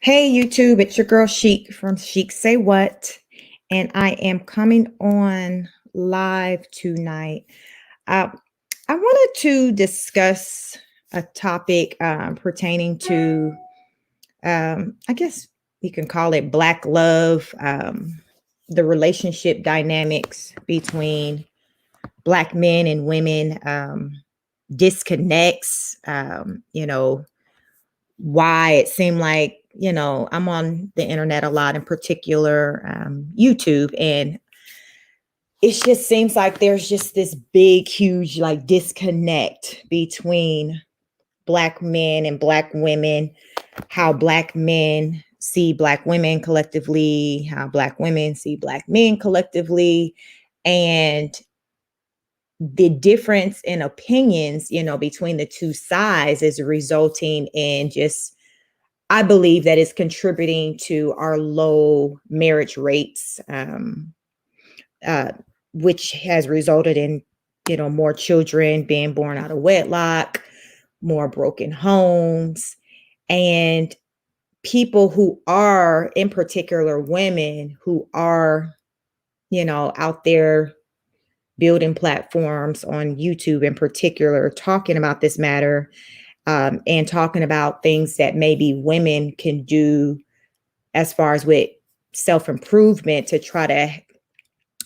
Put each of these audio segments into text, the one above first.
Hey YouTube, it's your girl Chic from Chic Say What, and I am coming on live tonight. Uh, I wanted to discuss a topic pertaining to, I guess you can call it Black love, the relationship dynamics between Black men and women, disconnects, why it seemed like, I'm on the internet a lot, in particular YouTube, and it just seems like there's just this big, huge, like, disconnect between Black men and Black women, how Black men see Black women collectively, how Black women see Black men collectively, and the difference in opinions, between the two sides is resulting in just, I believe that it's contributing to our low marriage rates, uh, which has resulted in, more children being born out of wedlock, more broken homes, and people who are, in particular, women who are, out there building platforms on YouTube in particular, talking about this matter, and talking about things that maybe women can do as far as with self-improvement to try to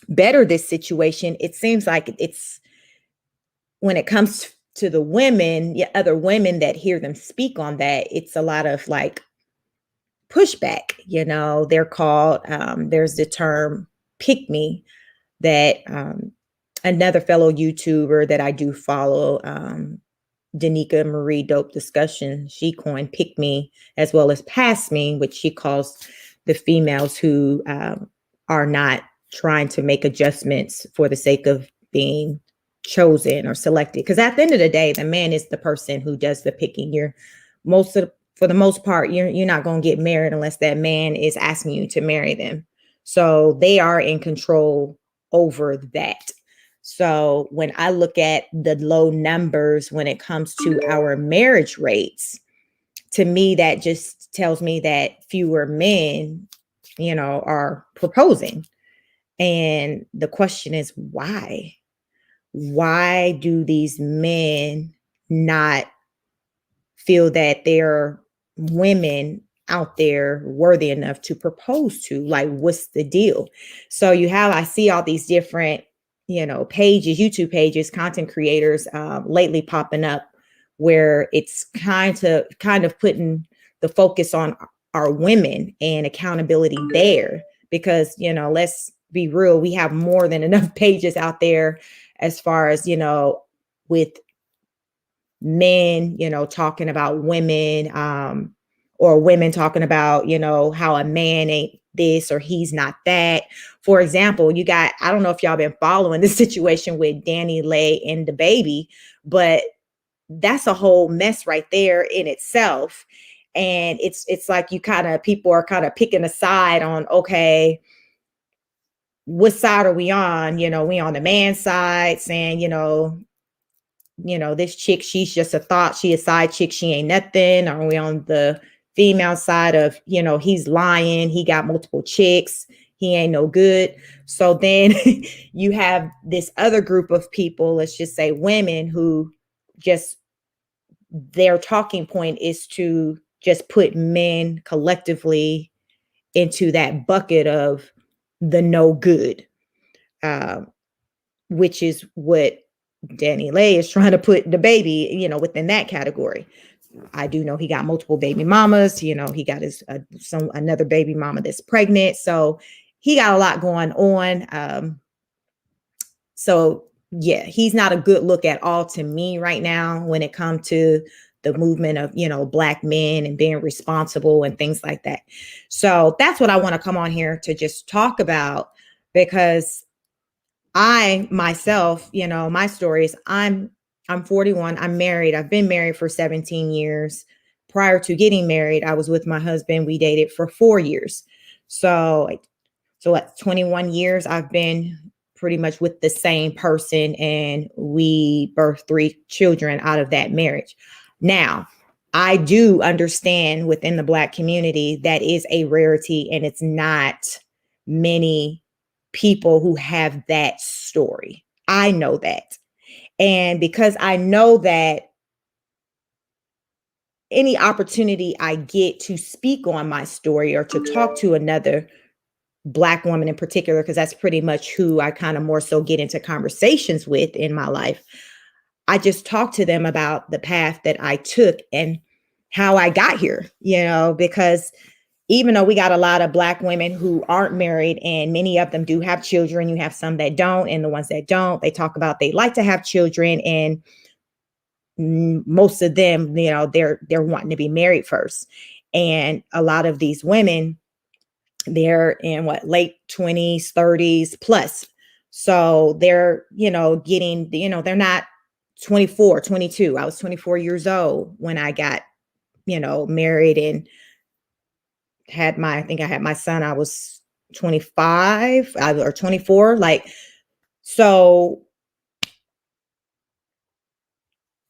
better this situation. It seems like it's, when it comes to the women, yeah, other women that hear them speak on that, it's a lot of like pushback. They're called, there's the term pick me that another fellow YouTuber that I do follow, Danica Marie Dope Discussion, she coined pick me as well as pass me, which she calls the females who are not trying to make adjustments for the sake of being chosen or selected. Because at the end of the day, the man is the person who does the picking. For the most part, you're not going to get married unless that man is asking you to marry them. So they are in control over that. So when I look at the low numbers when it comes to our marriage rates, to me, that just tells me that fewer men, are proposing. And the question is, why? Why do these men not feel that there are women out there worthy enough to propose to? Like, what's the deal? So I see all these different, pages, YouTube pages, content creators lately popping up where it's kind of putting the focus on our women and accountability there. Because, let's be real, we have more than enough pages out there as far as, with men, talking about women, or women talking about, how a man ain't this or he's not that. For example, I don't know if y'all been following this situation with DaniLeigh and DaBaby, but that's a whole mess right there in itself. And it's like people are kind of picking a side on, okay, what side are we on? We on the man side saying, this chick, she's just a thought, she a side chick, she ain't nothing. Are we on the female side of, he's lying, he got multiple chicks, he ain't no good? So then you have this other group of people, let's just say women, who just, their talking point is to just put men collectively into that bucket of the no good, uh, which is what DaniLeigh is trying to put DaBaby, within that category. I do know he got multiple baby mamas. He got his another baby mama that's pregnant. So he got a lot going on. So yeah, he's not a good look at all to me right now when it comes to the movement of, Black men and being responsible and things like that. So that's what I want to come on here to just talk about, because I myself, my story is I'm 41. I'm married. I've been married for 17 years. Prior to getting married, I was with my husband. We dated for 4 years. So at 21 years, I've been pretty much with the same person, and we birthed 3 children out of that marriage. Now, I do understand within the Black community that is a rarity, and it's not many people who have that story. I know that. And because I know that, any opportunity I get to speak on my story or to talk to another Black woman in particular, because that's pretty much who I kind of more so get into conversations with in my life, I just talk to them about the path that I took and how I got here, because even though we got a lot of Black women who aren't married and many of them do have children, you have some that don't. And the ones that don't, they talk about they like to have children. And most of them, they're wanting to be married first. And a lot of these women, they're in late 20s, 30s plus. So they're, getting, they're not 24, 22. I was 24 years old when I got, married and I think I had my son, I was 25 or 24. So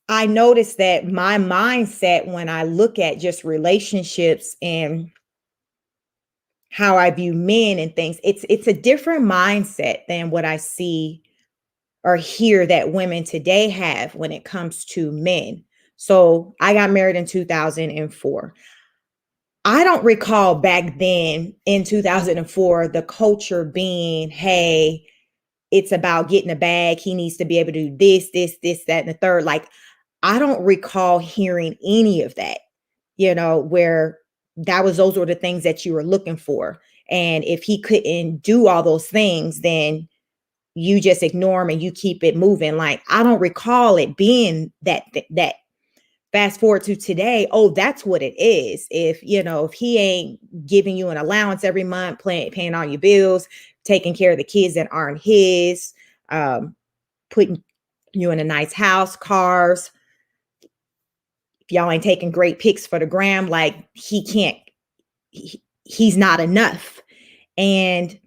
I noticed that my mindset when I look at just relationships and how I view men and things, it's a different mindset than what I see or hear that women today have when it comes to men. So I got married in 2004. I don't recall back then in 2004 the culture being, hey, it's about getting a bag. He needs to be able to do this, that, and the third. I don't recall hearing any of that, where those were the things that you were looking for. And if he couldn't do all those things, then you just ignore him and you keep it moving. I don't recall it being that. Fast forward to today, oh, that's what it is. If he ain't giving you an allowance every month, paying all your bills, taking care of the kids that aren't his, putting you in a nice house, cars, if y'all ain't taking great pics for the gram, he's not enough. And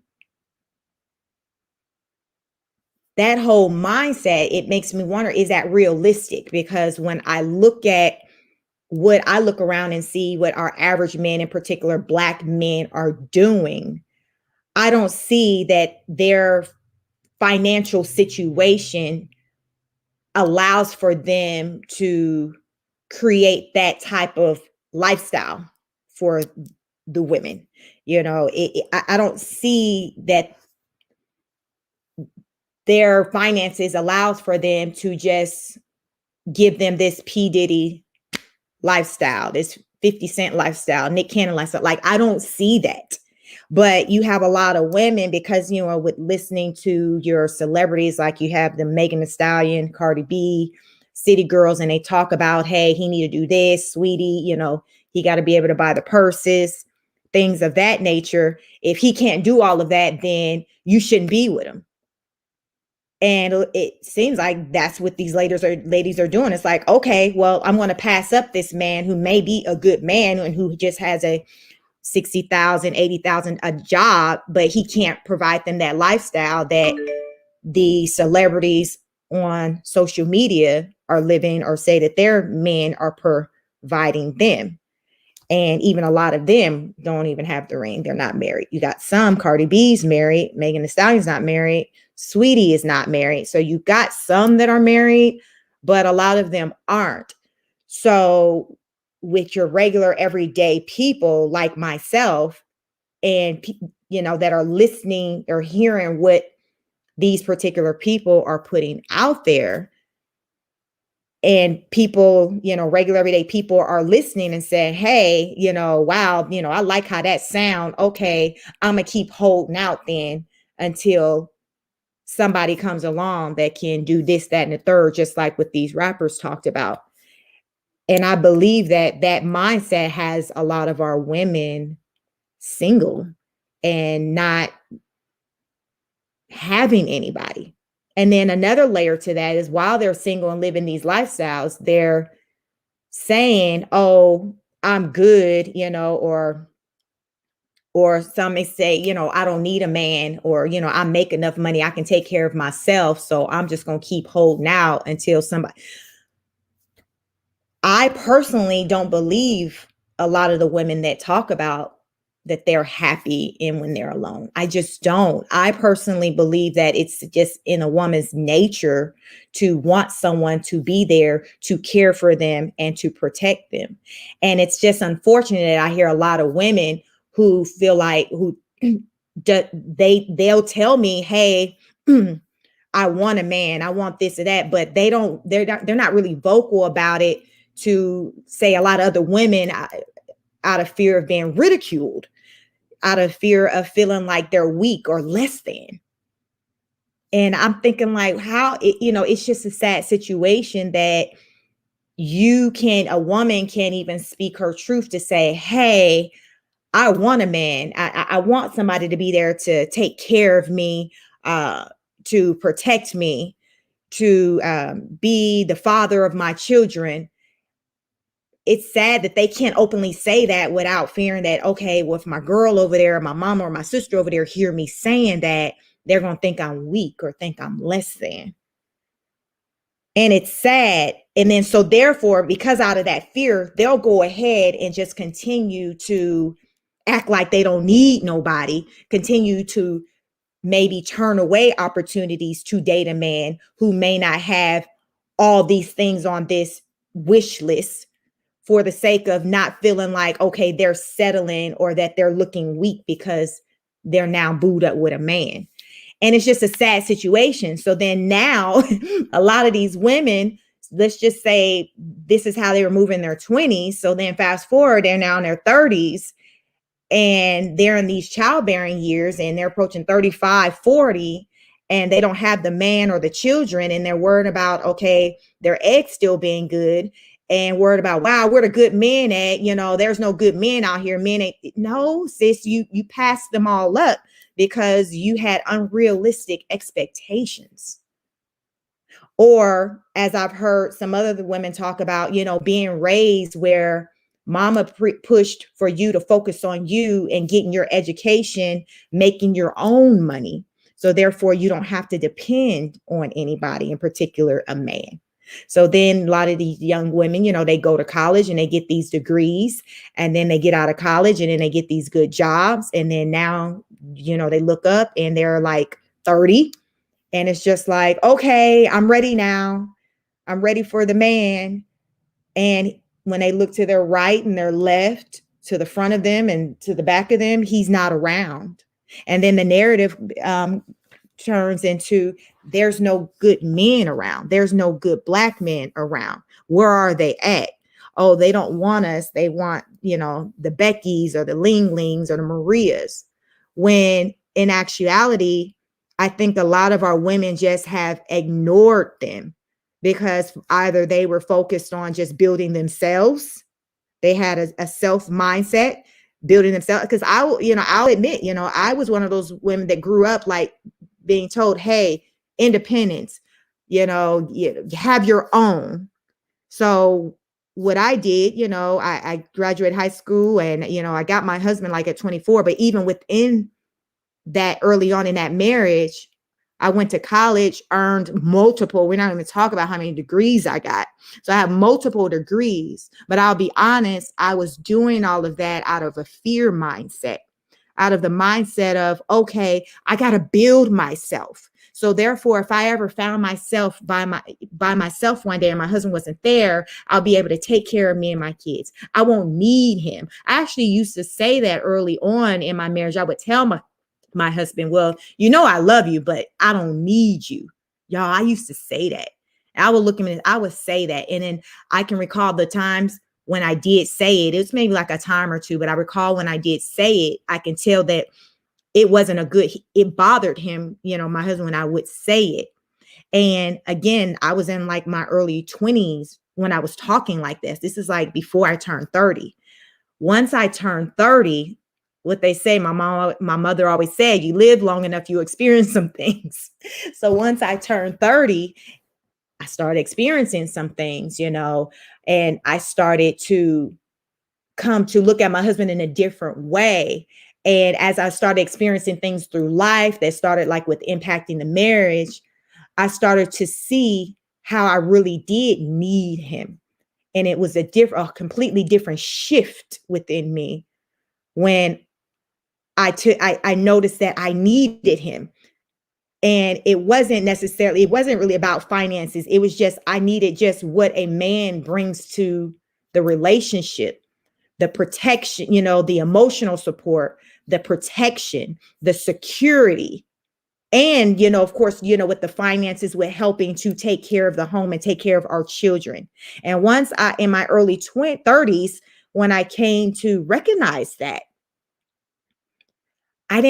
that whole mindset, it makes me wonder, is that realistic? Because when I look around and see what our average men, in particular Black men, are doing, I don't see that their financial situation allows for them to create that type of lifestyle for the women. I don't see that their finances allows for them to just give them this P. Diddy lifestyle, this 50 Cent lifestyle, Nick Cannon lifestyle. I don't see that. But you have a lot of women because, with listening to your celebrities, like you have the Megan Thee Stallion, Cardi B, City Girls, and they talk about, hey, he need to do this, sweetie, he got to be able to buy the purses, things of that nature. If he can't do all of that, then you shouldn't be with him. And it seems like that's what these ladies are doing. It's like, okay, well, I'm going to pass up this man who may be a good man and who just has a 60,000, 80,000 a job, but he can't provide them that lifestyle that the celebrities on social media are living, or say that their men are providing them. And even a lot of them don't even have the ring. They're not married. You got some, Cardi B's married, Megan Thee Stallion's not married, Sweetie is not married. So you got some that are married, but a lot of them aren't. So with your regular everyday people like myself and, that are listening or hearing what these particular people are putting out there, and people, regular everyday people are listening and saying, hey, wow, I like how that sound. Okay, I'm going to keep holding out then until somebody comes along that can do this, that, and the third, just like what these rappers talked about. And I believe that mindset has a lot of our women single and not having anybody. And then another layer to that is, while they're single and living these lifestyles, they're saying, oh, I'm good, or some may say, I don't need a man, or, I make enough money, I can take care of myself. So I'm just going to keep holding out until somebody. I personally don't believe a lot of the women that talk about that they're happy in when they're alone. I just don't. I personally believe that it's just in a woman's nature to want someone to be there to care for them and to protect them. And it's just unfortunate that I hear a lot of women who feel like who they'll tell me, "Hey, I want a man, I want this or that," but they're not really vocal about it to say a lot of other women out of fear of being ridiculed, out of fear of feeling like they're weak or less than. And I'm thinking like it's just a sad situation that a woman can't even speak her truth to say, "Hey, I want a man. I want somebody to be there to take care of me, uh, to protect me, to be the father of my children." It's sad that they can't openly say that without fearing that, okay, well, if my girl over there, or my mom or my sister over there hear me saying that, they're going to think I'm weak or think I'm less than. And it's sad. And then, so therefore, because out of that fear, they'll go ahead and just continue to act like they don't need nobody, continue to maybe turn away opportunities to date a man who may not have all these things on this wish list, for the sake of not feeling like, okay, they're settling or that they're looking weak because they're now booed up with a man. And it's just a sad situation. So then now a lot of these women, let's just say this is how they were moving in their 20s. So then fast forward, they're now in their 30s and they're in these childbearing years and they're approaching 35, 40, and they don't have the man or the children, and they're worried about, okay, their eggs still being good, and worried about, wow, where the good men at? There's no good men out here. Men ain't. No, sis, you passed them all up because you had unrealistic expectations. Or as I've heard some other women talk about, being raised where mama pushed for you to focus on you and getting your education, making your own money. So therefore, you don't have to depend on anybody, in particular, a man. So then a lot of these young women, they go to college and they get these degrees, and then they get out of college and then they get these good jobs. And then now, they look up and they're like 30, and it's just like, okay, I'm ready now. I'm ready for the man. And when they look to their right and their left, to the front of them and to the back of them, he's not around. And then the narrative turns into, there's no good men around. There's no good Black men around. Where are they at? Oh, they don't want us. They want, the Beckys or the Ling Lings or the Marias. When in actuality, I think a lot of our women just have ignored them because either they were focused on just building themselves. They had a self mindset, building themselves. Because I'll admit, I was one of those women that grew up like being told, hey, independence, you have your own. So what I did, I graduated high school and, I got my husband like at 24, but even within that early on in that marriage, I went to college, earned multiple. We're not even talking about how many degrees I got. So I have multiple degrees, but I'll be honest, I was doing all of that out of a fear mindset, out of the mindset of, okay, I got to build myself. So therefore, if I ever found myself by myself one day and my husband wasn't there, I'll be able to take care of me and my kids. I won't need him. I actually used to say that early on in my marriage. I would tell my husband, well, I love you, but I don't need you. Y'all, I used to say that. I would look at him and I would say that. And then I can recall the times when I did say it. It was maybe like a time or two, but I recall when I did say it, I can tell that it wasn't it bothered him, my husband, when I would say it. And again, I was in like my early 20s when I was talking like this. This is like before I turned 30. Once I turned 30, what they say, my mother always said, you live long enough, you experience some things. So once I turned 30, I started experiencing some things, and I started to come to look at my husband in a different way. And as I started experiencing things through life that started like with impacting the marriage, I started to see how I really did need him. And it was a completely different shift within me when I noticed that I needed him. And it wasn't really about finances. It was just, I needed just what a man brings to the relationship, the protection, the emotional support, the protection, the security. And, of course, with the finances, with helping to take care of the home and take care of our children. And once in my early 30s, when I came to recognize that, my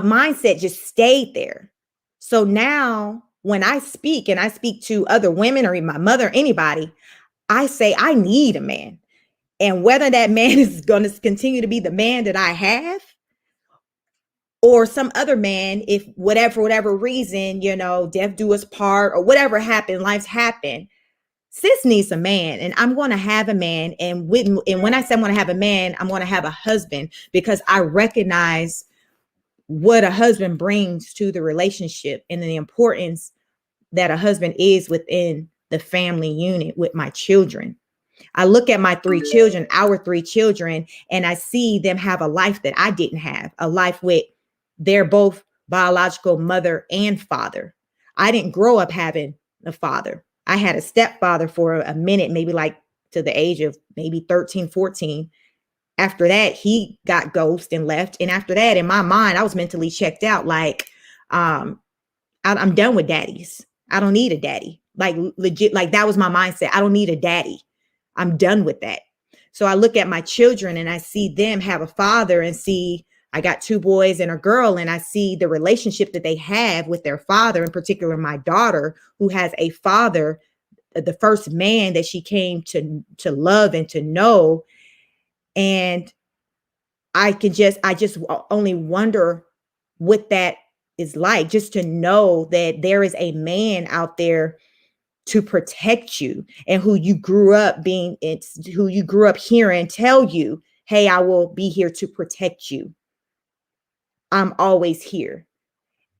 mindset just stayed there. So now when I speak and I speak to other women or even my mother, anybody, I say, I need a man. And whether that man is going to continue to be the man that I have, or some other man, if whatever reason, death do us part or whatever happened, life's happened, sis needs a man, and I'm going to have a man. And when I say I'm going to have a man, I'm going to have a husband, because I recognize what a husband brings to the relationship and the importance that a husband is within the family unit with my children. I look at my our three children, and I see them have a life that I didn't have, a life with their both biological mother and father. I didn't grow up having a father. I had a stepfather for a minute, maybe like to the age of maybe 13, 14. After that, he got ghosted and left. And after that, in my mind, I was mentally checked out. Like, I'm done with daddies. I don't need a daddy. Like, legit, like that was my mindset. I don't need a daddy. I'm done with that. So I look at my children and I see them have a father, and see I got 2 boys and a girl, and I see the relationship that they have with their father, in particular my daughter, who has a father, the first man that she came to love and to know. And I just only wonder what that is like, just to know that there is a man out there to protect you, and who you grew up hearing tell you, hey, I will be here to protect you. I'm always here.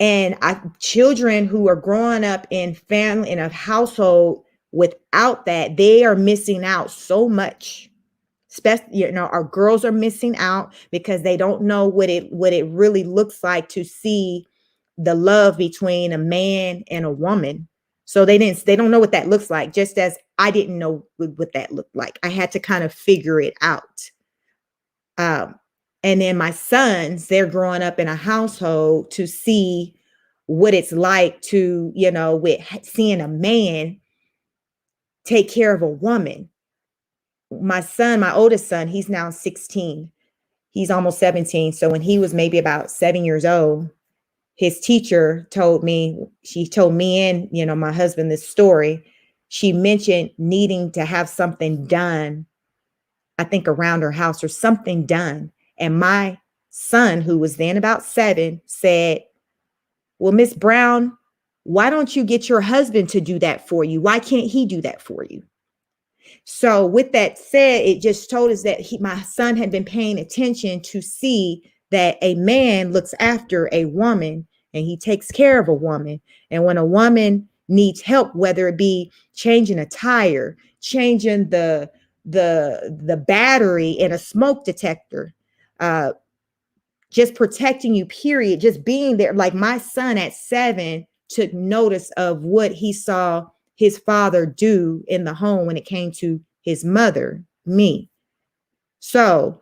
And children who are growing up in a household without that, they are missing out so much. Especially, our girls are missing out because they don't know what it really looks like to see the love between a man and a woman. So they don't know what that looks like, just as I didn't know what that looked like. I had to kind of figure it out. And then my sons, they're growing up in a household to see what it's like to, with seeing a man take care of a woman. My oldest son, he's now 16. He's almost 17. So when he was maybe about 7 years old, his teacher told me and, my husband, this story. She mentioned needing to have something done, I think around her house, or something done. And my son, who was then about 7, said, well, Miss Brown, why don't you get your husband to do that for you? Why can't he do that for you? So with that said, it just told us that my son had been paying attention to see that a man looks after a woman and he takes care of a woman. And when a woman needs help, whether it be changing a tire, changing the battery in a smoke detector, just protecting you, period, just being there. Like my son at 7 took notice of what he saw his father do in the home when it came to his mother, me. So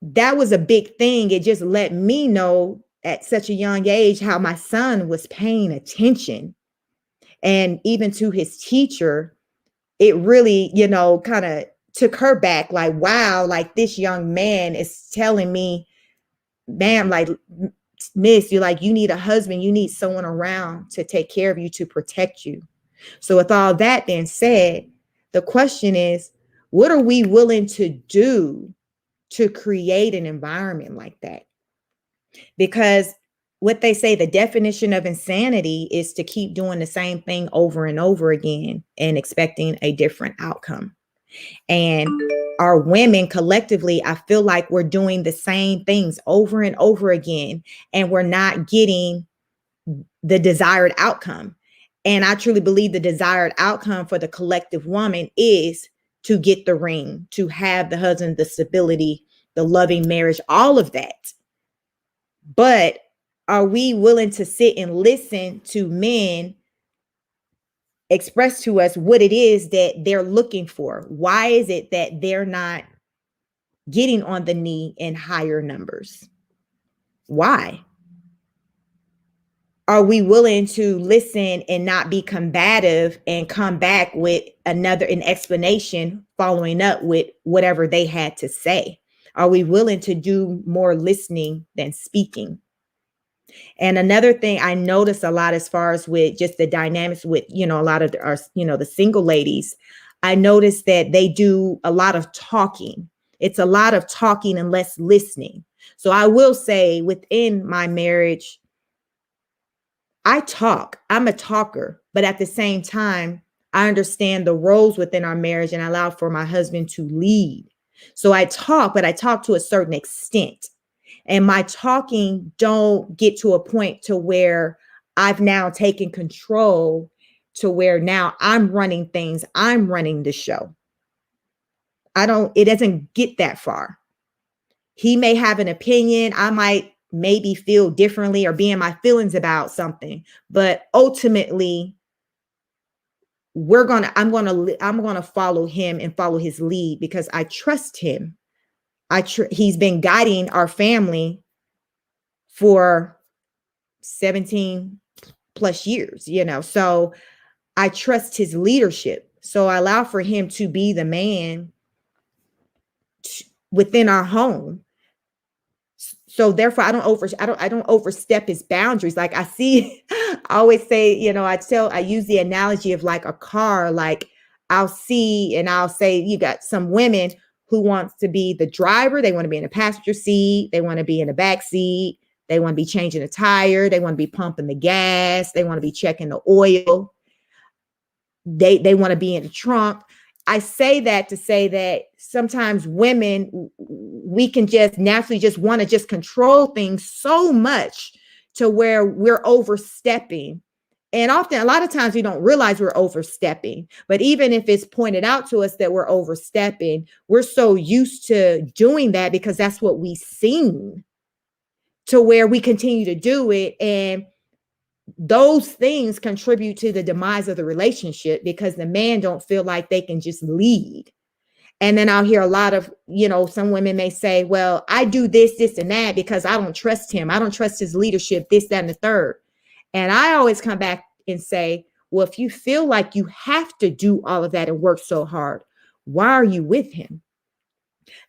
that was a big thing. It just let me know at such a young age how my son was paying attention. And even to his teacher, it really, kind of took her back. Like, wow, like this young man is telling me, ma'am, like, miss, you need a husband. You need someone around to take care of you, to protect you. So with all that being said, the question is, what are we willing to do to create an environment like that? Because what they say, the definition of insanity is to keep doing the same thing over and over again and expecting a different outcome. And our women collectively, I feel like we're doing the same things over and over again, and we're not getting the desired outcome. And I truly believe the desired outcome for the collective woman is to get the ring, to have the husband, the stability, the loving marriage, all of that. But are we willing to sit and listen to men express to us what it is that they're looking for? Why is it that they're not getting on the knee in higher numbers? Why? Are we willing to listen and not be combative and come back with an explanation following up with whatever they had to say? Are we willing to do more listening than speaking? And another thing I notice a lot as far as with just the dynamics with, a lot of our, the single ladies, I notice that they do a lot of talking. It's a lot of talking and less listening. So I will say within my marriage, I talk, I'm a talker, but at the same time, I understand the roles within our marriage and I allow for my husband to lead. So I talk, but I talk to a certain extent. And my talking don't get to a point to where I've now taken control to where now I'm running things. I'm running the show. It doesn't get that far. He may have an opinion. I might maybe feel differently or be in my feelings about something, but ultimately I'm going to follow him and follow his lead because I trust him. He's been guiding our family for 17 plus years, so I trust his leadership. So I allow for him to be the man within our home. So therefore I don't overstep his boundaries. Like I always say, I use the analogy of like a car. Like I'll see and I'll say, you got some women who wants to be the driver. They want to be in the passenger seat. They want to be in the back seat. They want to be changing the tire. They want to be pumping the gas. They want to be checking the oil. They want to be in the trunk. I say that to say that sometimes women, we can just naturally just want to just control things so much to where we're overstepping. And often, a lot of times we don't realize we're overstepping. But even if it's pointed out to us that we're overstepping, we're so used to doing that because that's what we've seen, to where we continue to do it. And those things contribute to the demise of the relationship because the man don't feel like they can just lead. And then I'll hear a lot of, some women may say, well, I do this, this, and that because I don't trust him. I don't trust his leadership, this, that, and the third. And I always come back and say, well, if you feel like you have to do all of that and work so hard, why are you with him?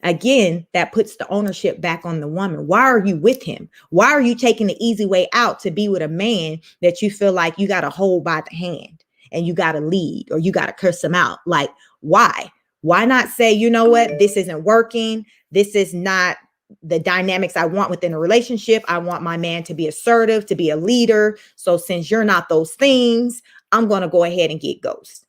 Again, that puts the ownership back on the woman. Why are you with him? Why are you taking the easy way out to be with a man that you feel like you got to hold by the hand and you got to lead or you got to curse him out? Like, why? Why not say, you know what? This isn't working. This is not the dynamics I want within a relationship. I want my man to be assertive, to be a leader. So since you're not those things, I'm going to go ahead and get ghost.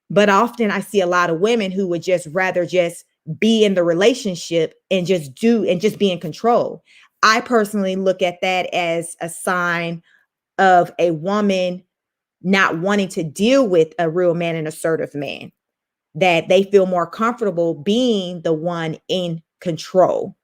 But often I see a lot of women who would just rather just be in the relationship and just be in control. I personally look at that as a sign of a woman not wanting to deal with a real man, an assertive man, that they feel more comfortable being the one in control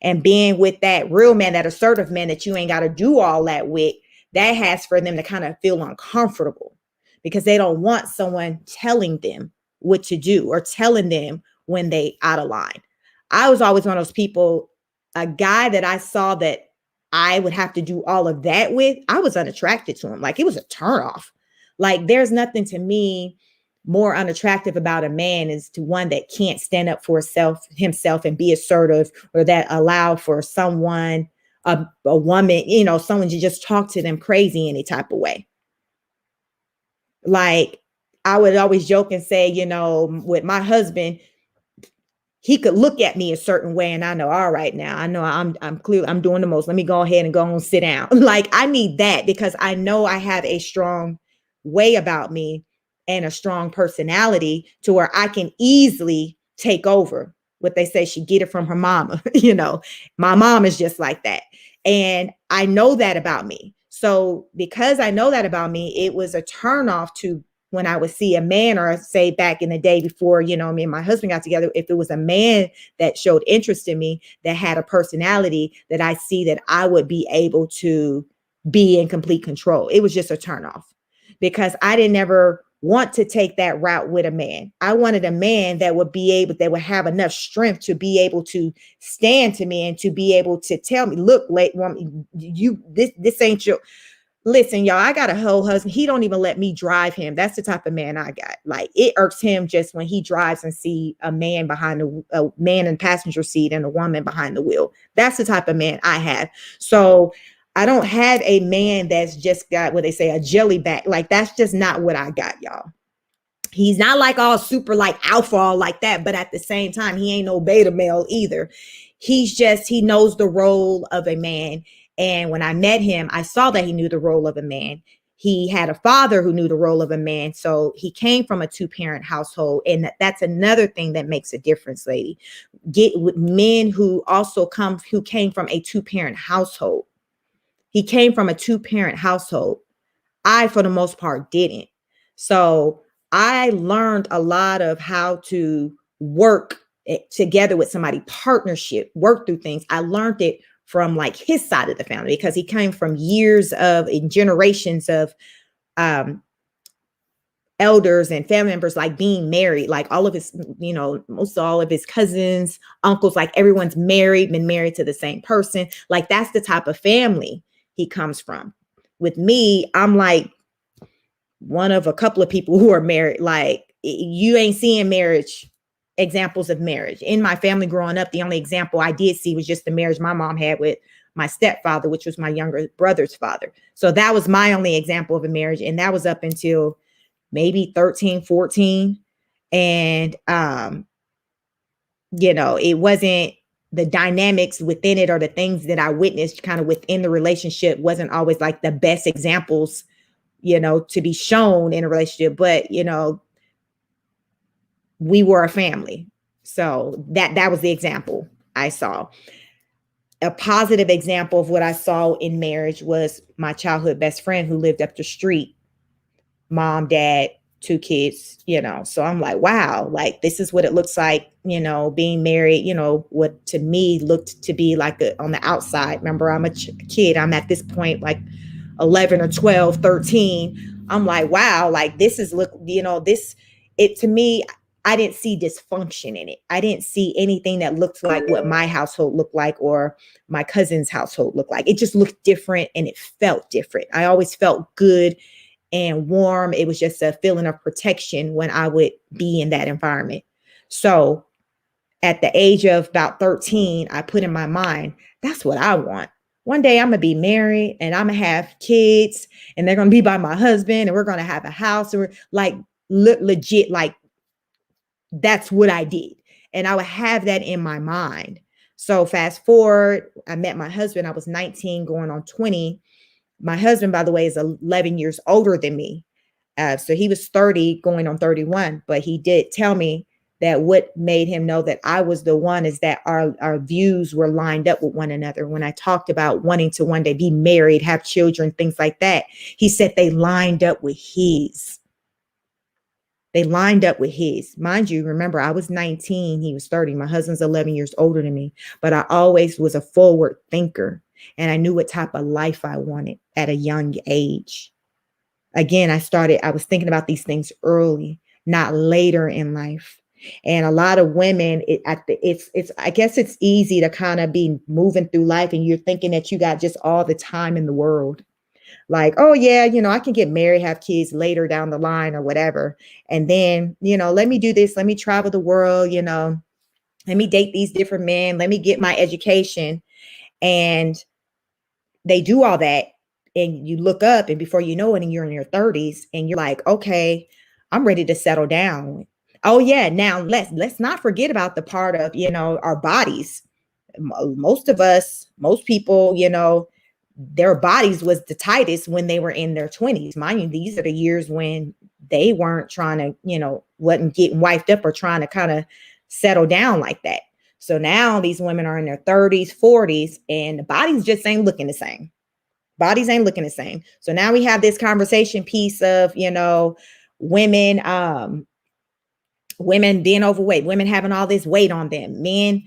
and being with that real man, that assertive man that you ain't got to do all that with. That has for them to kind of feel uncomfortable because they don't want someone telling them what to do or telling them when they out of line. I was always one of those people, a guy that I saw that I would have to do all of that with, I was unattracted to him. Like it was a turnoff. Like there's nothing to me more unattractive about a man is to one that can't stand up for himself and be assertive, or that allow for someone, a woman, someone to just talk to them crazy any type of way. Like I would always joke and say, with my husband, he could look at me a certain way and I know, all right, now I know I'm clear. I'm doing the most. Let me go ahead and go and sit down. Like I need that because I know I have a strong way about me and a strong personality to where I can easily take over. What they say, she get it from her mama. My mom is just like that. And I know that about me. So because I know that about me, it was a turnoff to when I would see a man, or say back in the day before, me and my husband got together, if it was a man that showed interest in me, that had a personality that I see that I would be able to be in complete control. It was just a turnoff, because I didn't ever want to take that route with a man. I wanted a man that would have enough strength to be able to stand to me and to be able to tell me, look, late woman, this ain't your. Listen, y'all, I got a whole husband. He don't even let me drive him. That's the type of man I got. Like, it irks him just when he drives and see a man a man in the passenger seat and a woman behind the wheel. That's the type of man I have. So I don't have a man that's just got what they say, a jelly back. Like, that's just not what I got, y'all. He's not like all super like alpha all like that, but at the same time, he ain't no beta male either. He knows the role of a man. And when I met him, I saw that he knew the role of a man. He had a father who knew the role of a man. So he came from a 2-parent household. And that's another thing that makes a difference, lady. Get with men who came from a 2-parent household. He came from a 2-parent household. I, for the most part, didn't. So I learned a lot of how to work together with somebody, partnership, work through things. I learned it from like his side of the family, because he came from years of generations of elders and family members, like being married, like all of his, most all of his cousins, uncles, like everyone's been married to the same person. Like, that's the type of family he comes from. With me, I'm like one of a couple of people who are married. Like, you ain't seeing examples of marriage in my family growing up. The only example I did see was just the marriage my mom had with my stepfather, which was my younger brother's father. So that was my only example of a marriage. And that was up until maybe 13, 14. And, it wasn't the dynamics within it, or the things that I witnessed kind of within the relationship wasn't always like the best examples, to be shown in a relationship. But, we were a family. So that was the example I saw. A positive example of what I saw in marriage was my childhood best friend who lived up the street. Mom, dad, 2 kids, So I'm like, wow, like, this is what it looks like, being married, what to me looked to be like on the outside. Remember, I'm a kid. I'm at this point like 11 or 12, 13. I'm like, wow, like, this is to me, I didn't see dysfunction in it. I didn't see anything that looked like what my household looked like or my cousin's household looked like. It just looked different and it felt different. I always felt good and warm. It was just a feeling of protection when I would be in that environment. So at the age of about 13, I put in my mind, that's what I want. One day I'm going to be married and I'm going to have kids and they're going to be by my husband and we're going to have a house. And we're like legit, like, that's what I did. And I would have that in my mind. So fast forward, I met my husband. I was 19 going on 20. My husband, by the way, is 11 years older than me. So he was 30 going on 31. But he did tell me that what made him know that I was the one is that our views were lined up with one another. When I talked about wanting to one day be married, have children, things like that, he said they lined up with his. They lined up with his. Mind you, remember, I was 19, he was 30. My husband's 11 years older than me, but I always was a forward thinker and I knew what type of life I wanted at a young age. Again, I was thinking about these things early, not later in life. And a lot of women, I guess it's easy to kind of be moving through life and you're thinking that you got just all the time in the world. Like, oh yeah, I can get married, have kids later down the line or whatever. And then, let me do this. Let me travel the world, let me date these different men. Let me get my education. And they do all that. And you look up and before you know it, and you're in your 30s and you're like, okay, I'm ready to settle down. Oh yeah. Now let's not forget about the part of, our bodies. Most people, their bodies was the tightest when they were in their 20s. Mind you, these are the years when they weren't trying to, wasn't getting wiped up or trying to kind of settle down like that. So now these women are in their 30s, 40s, and the bodies just ain't looking the same. Bodies ain't looking the same. So now we have this conversation piece of, women, women being overweight, women having all this weight on them, men,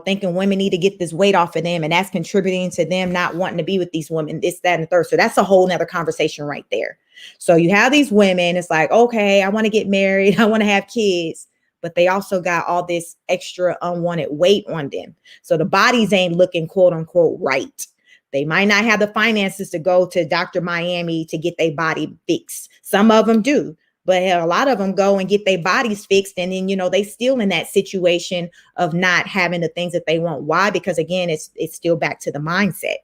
thinking women need to get this weight off of them, and that's contributing to them not wanting to be with these women, this, that, and the third. So that's a whole nother conversation right there. So you have these women, it's like, okay, I want to get married, I want to have kids, but they also got all this extra unwanted weight on them. So the bodies ain't looking quote unquote right. They might not have the finances to go to Dr. Miami to get their body fixed. Some of them do. But a lot of them go and get their bodies fixed. And then, they still in that situation of not having the things that they want. Why? Because again, it's still back to the mindset.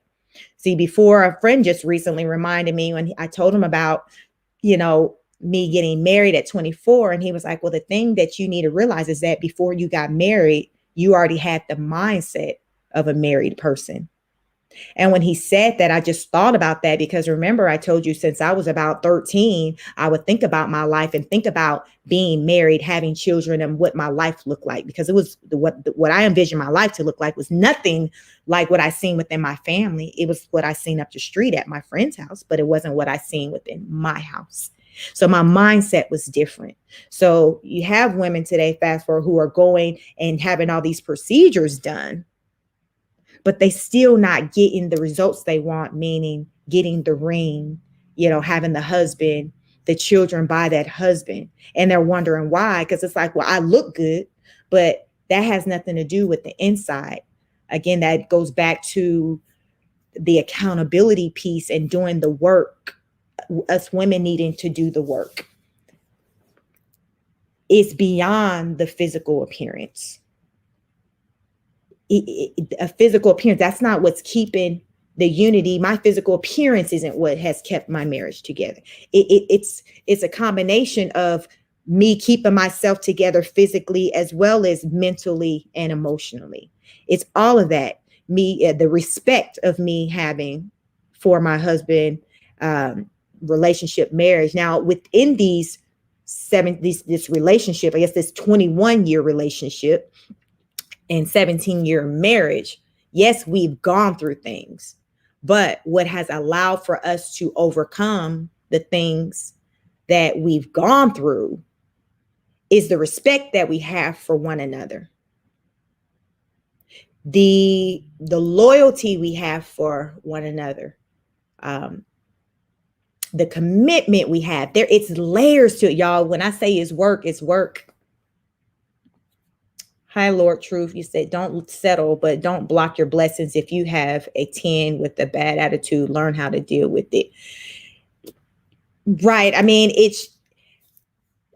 See, before, a friend just recently reminded me when I told him about, me getting married at 24. And he was like, well, the thing that you need to realize is that before you got married, you already had the mindset of a married person. And when he said that, I just thought about that, because remember, I told you since I was about 13, I would think about my life and think about being married, having children, and what my life looked like, because it was what I envisioned my life to look like was nothing like what I seen within my family. It was what I seen up the street at my friend's house, but it wasn't what I seen within my house. So my mindset was different. So you have women today, fast forward, who are going and having all these procedures done, but they still not getting the results they want, meaning getting the ring, having the husband, the children by that husband. And they're wondering why, because it's like, well, I look good, but that has nothing to do with the inside. Again, that goes back to the accountability piece and doing the work, us women needing to do the work. It's beyond the physical appearance. A physical appearance, that's not what's keeping the unity. My physical appearance isn't what has kept my marriage together. It's a combination of me keeping myself together physically as well as mentally and emotionally. It's all of that. The respect of me having for my husband, relationship, marriage. Now within this relationship, I guess this 21-year relationship and 17-year marriage, yes, we've gone through things, but what has allowed for us to overcome the things that we've gone through is the respect that we have for one another. The loyalty we have for one another, the commitment we have there, it's layers to it, y'all. When I say it's work, it's work. Hi, Lord Truth. You said, don't settle, but don't block your blessings. If you have a 10 with a bad attitude, learn how to deal with it. Right. I mean,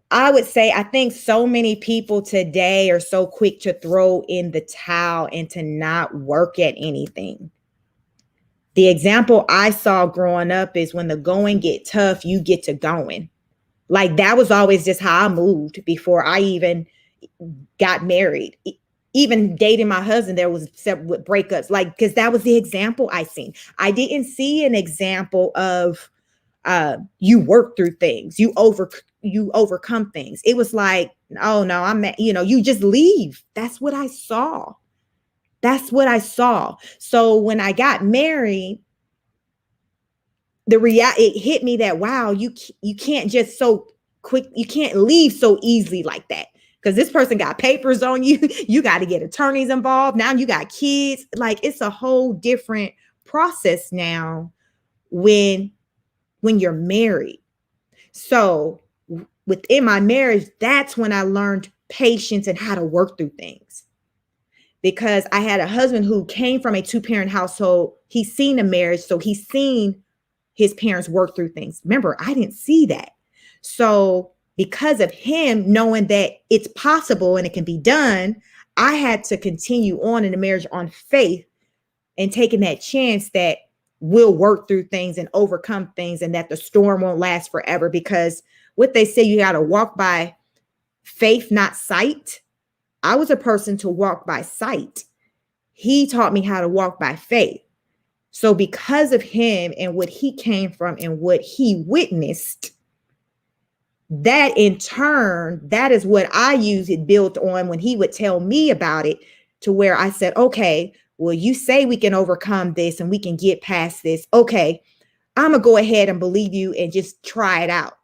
I would say, I think so many people today are so quick to throw in the towel and to not work at anything. The example I saw growing up is when the going get tough, you get to going. Like that was always just how I moved before I even got married. Even dating my husband, there was several breakups, like, because that was the example I seen. I didn't see an example of you work through things, you overcome things. It was like, oh no, you just leave. That's what I saw. So when I got married, it hit me that, wow, you can't just so quick, you can't leave so easily like that. Because this person got papers on you. You got to get attorneys involved. Now you got kids. Like, it's a whole different process now when you're married. So within my marriage, that's when I learned patience and how to work through things. Because I had a husband who came from a 2-parent household. He's seen a marriage, so he's seen his parents work through things. Remember, I didn't see that. So because of him knowing that it's possible and it can be done, I had to continue on in the marriage on faith and taking that chance that we'll work through things and overcome things, and that the storm won't last forever. Because what they say, you got to walk by faith, not sight. I was a person to walk by sight. He taught me how to walk by faith. So because of him and what he came from and what he witnessed, that in turn, that is what I use it built on when he would tell me about it, to where I said, okay, well, you say we can overcome this and we can get past this. Okay, I'm going to go ahead and believe you and just try it out.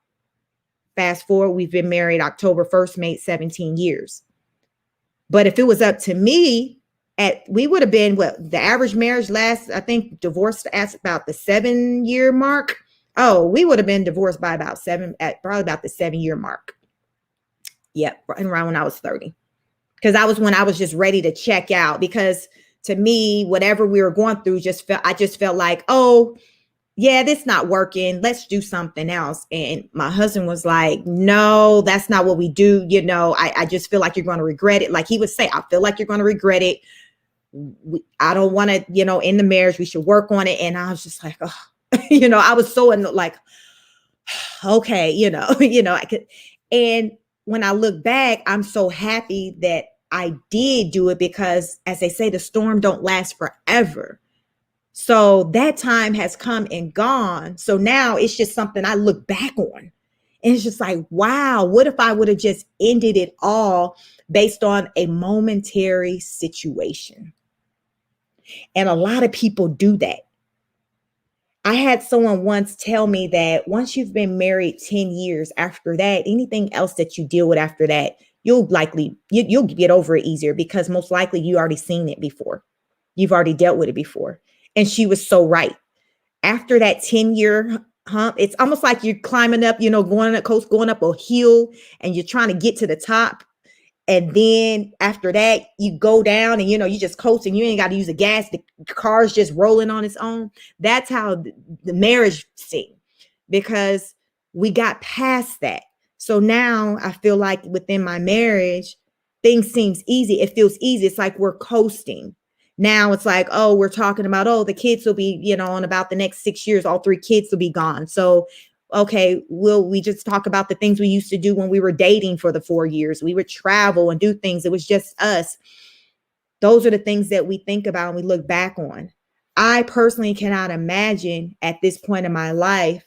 Fast forward, we've been married October 1st, made 17 years. But if it was up to me, we would have been the average marriage lasts, I think divorce at about the 7-year mark. Oh, we would have been divorced by about probably about the 7-year mark. Yep, right around when I was 30. Because that was when I was just ready to check out, because to me, whatever we were going through I just felt like, oh, yeah, this not working. Let's do something else. And my husband was like, no, that's not what we do. I just feel like you're going to regret it. Like he would say, I feel like you're going to regret it. I don't want to, in the marriage, we should work on it. And I was just like, oh, I was so like, okay, I could. And when I look back, I'm so happy that I did do it, because as they say, the storm don't last forever. So that time has come and gone. So now it's just something I look back on. And it's just like, wow, what if I would have just ended it all based on a momentary situation? And a lot of people do that. I had someone once tell me that once you've been married 10 years, after that, anything else that you deal with after that, you'll get over it easier, because most likely you already seen it before. You've already dealt with it before. And she was so right. After that 10-year hump, it's almost like you're climbing up, going up a hill, and you're trying to get to the top. And then after that, you go down and, you just coast, and you ain't got to use the gas. The car's just rolling on its own. That's how the marriage seemed, because we got past that. So now I feel like within my marriage, things seems easy. It feels easy. It's like we're coasting. Now it's like, oh, we're talking about, oh, the kids will be, in about the next 6 years, all 3 kids will be gone. So okay, we just talk about the things we used to do when we were dating for the 4 years. We would travel and do things. It was just us. Those are the things that we think about and we look back on. I personally cannot imagine at this point in my life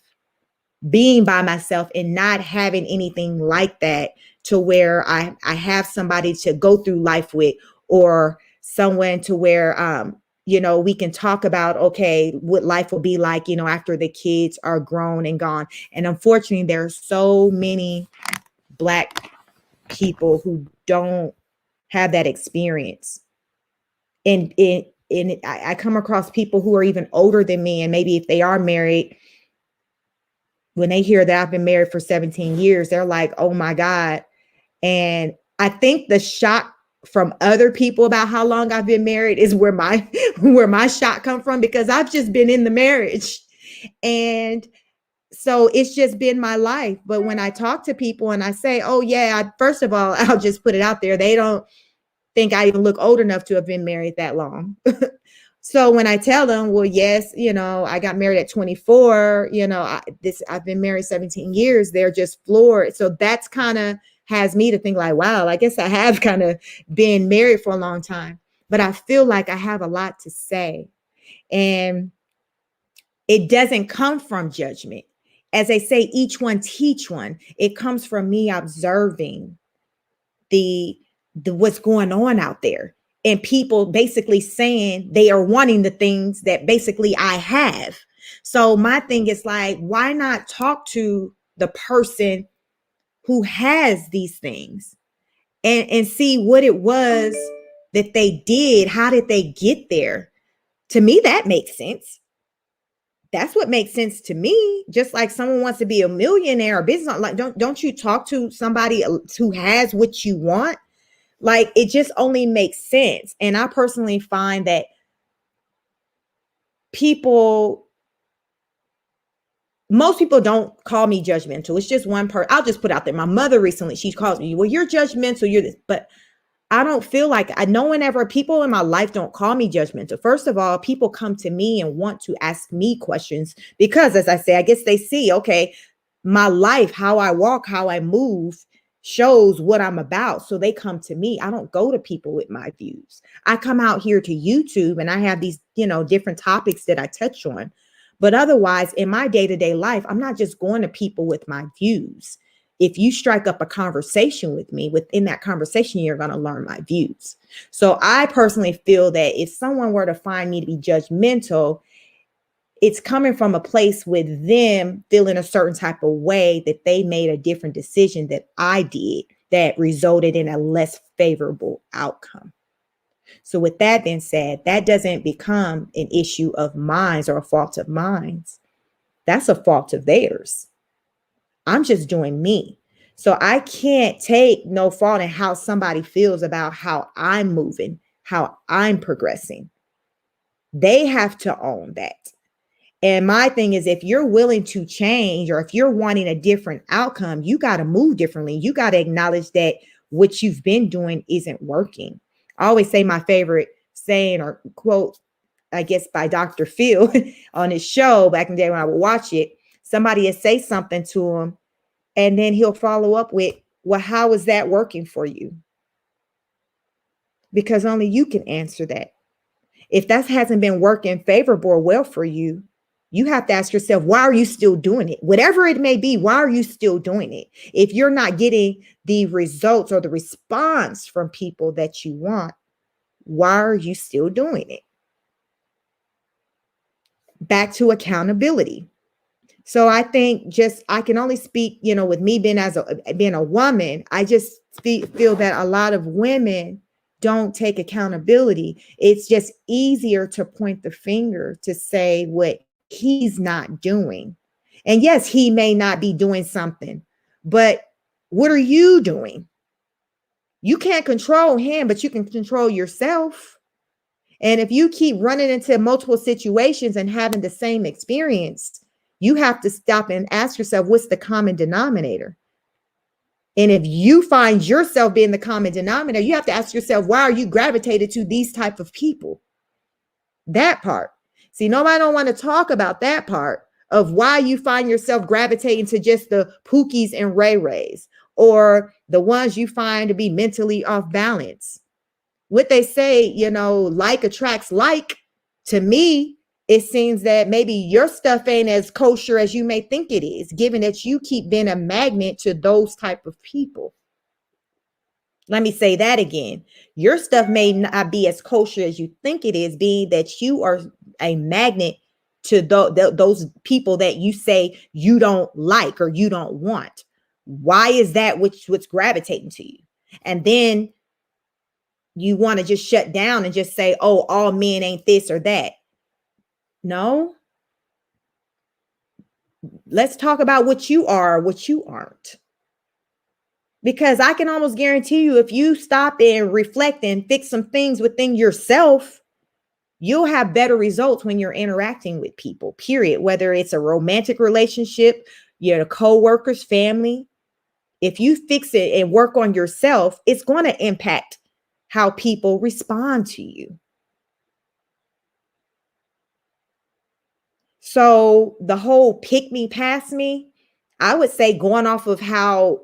being by myself and not having anything like that, to where I have somebody to go through life with, or someone to where, we can talk about, okay, what life will be like, after the kids are grown and gone. And unfortunately, there are so many Black people who don't have that experience. And I come across people who are even older than me, and maybe if they are married, when they hear that I've been married for 17 years, they're like, oh my God. And I think the shock from other people about how long I've been married is where my shock come from, because I've just been in the marriage. And so it's just been my life. But when I talk to people and I say, oh yeah, first of all, I'll just put it out there, they don't think I even look old enough to have been married that long. So when I tell them, well, yes, I got married at 24, I've been married 17 years, they're just floored. So that's kind of has me to think like, wow, I guess I have kind of been married for a long time. But I feel like I have a lot to say. And it doesn't come from judgment. As they say, each one teach one. It comes from me observing the what's going on out there, and people basically saying they are wanting the things that basically I have. So my thing is like, why not talk to the person who has these things and see what it was that they did? How did they get there? To me, that makes sense. That's what makes sense to me. Just like someone wants to be a millionaire or business, like don't you talk to somebody who has what you want? Like, it just only makes sense. And I personally find that most people don't call me judgmental. It's just one person. I'll just put out there. My mother recently, she calls me, well, you're judgmental, you're this. But I don't feel like people in my life don't call me judgmental. First of all, people come to me and want to ask me questions because, as I say, I guess they see, okay, my life, how I walk, how I move shows what I'm about. So they come to me. I don't go to people with my views. I come out here to YouTube and I have these, different topics that I touch on. But otherwise, in my day-to-day life, I'm not just going to people with my views. If you strike up a conversation with me, within that conversation, you're going to learn my views. So I personally feel that if someone were to find me to be judgmental, It's coming from a place with them feeling a certain type of way that they made a different decision that I did that resulted in a less favorable outcome. So, with that being said, that doesn't become an issue of mine or a fault of mine. That's a fault of theirs. I'm just doing me. So, I can't take no fault in how somebody feels about how I'm moving, how I'm progressing. They have to own that. And my thing is, if you're willing to change or if you're wanting a different outcome, you got to move differently. You got to acknowledge that what you've been doing isn't working. I always say my favorite saying or quote, I guess by Dr. Phil on his show back in the day when I would watch it, somebody would say something to him and then he'll follow up with, well, how is that working for you? Because only you can answer that. If that hasn't been working favorable or well for you, you have to ask yourself, why are you still doing it? Whatever it may be, why are you still doing it? If you're not getting the results or the response from people that you want, why are you still doing it? Back to accountability. So I think I can only speak, with me being a woman, I just feel that a lot of women don't take accountability. It's just easier to point the finger to say what he's not doing. And yes, he may not be doing something, but what are you doing? You can't control him, but you can control yourself. And if you keep running into multiple situations and having the same experience, you have to stop and ask yourself, what's the common denominator? And if you find yourself being the common denominator, you have to ask yourself, why are you gravitated to these type of people? That part. See, nobody don't want to talk about that part of why you find yourself gravitating to just the Pookies and Ray Rays or the ones you find to be mentally off balance. What they say, like attracts like. To me, it seems that maybe your stuff ain't as kosher as you may think it is, given that you keep being a magnet to those type of people. Let me say that again. Your stuff may not be as kosher as you think it is, being that you are a magnet to those people that you say you don't like or you don't want. Why is that what's gravitating to you? And then you want to just shut down and just say, oh, all men ain't this or that. No. Let's talk about what you are, what you aren't. Because I can almost guarantee you, if you stop and reflect and fix some things within yourself, you'll have better results when you're interacting with people, period. Whether it's a romantic relationship, your coworkers, family. If you fix it and work on yourself, it's going to impact how people respond to you. So the whole pick me, pass me, I would say going off of how,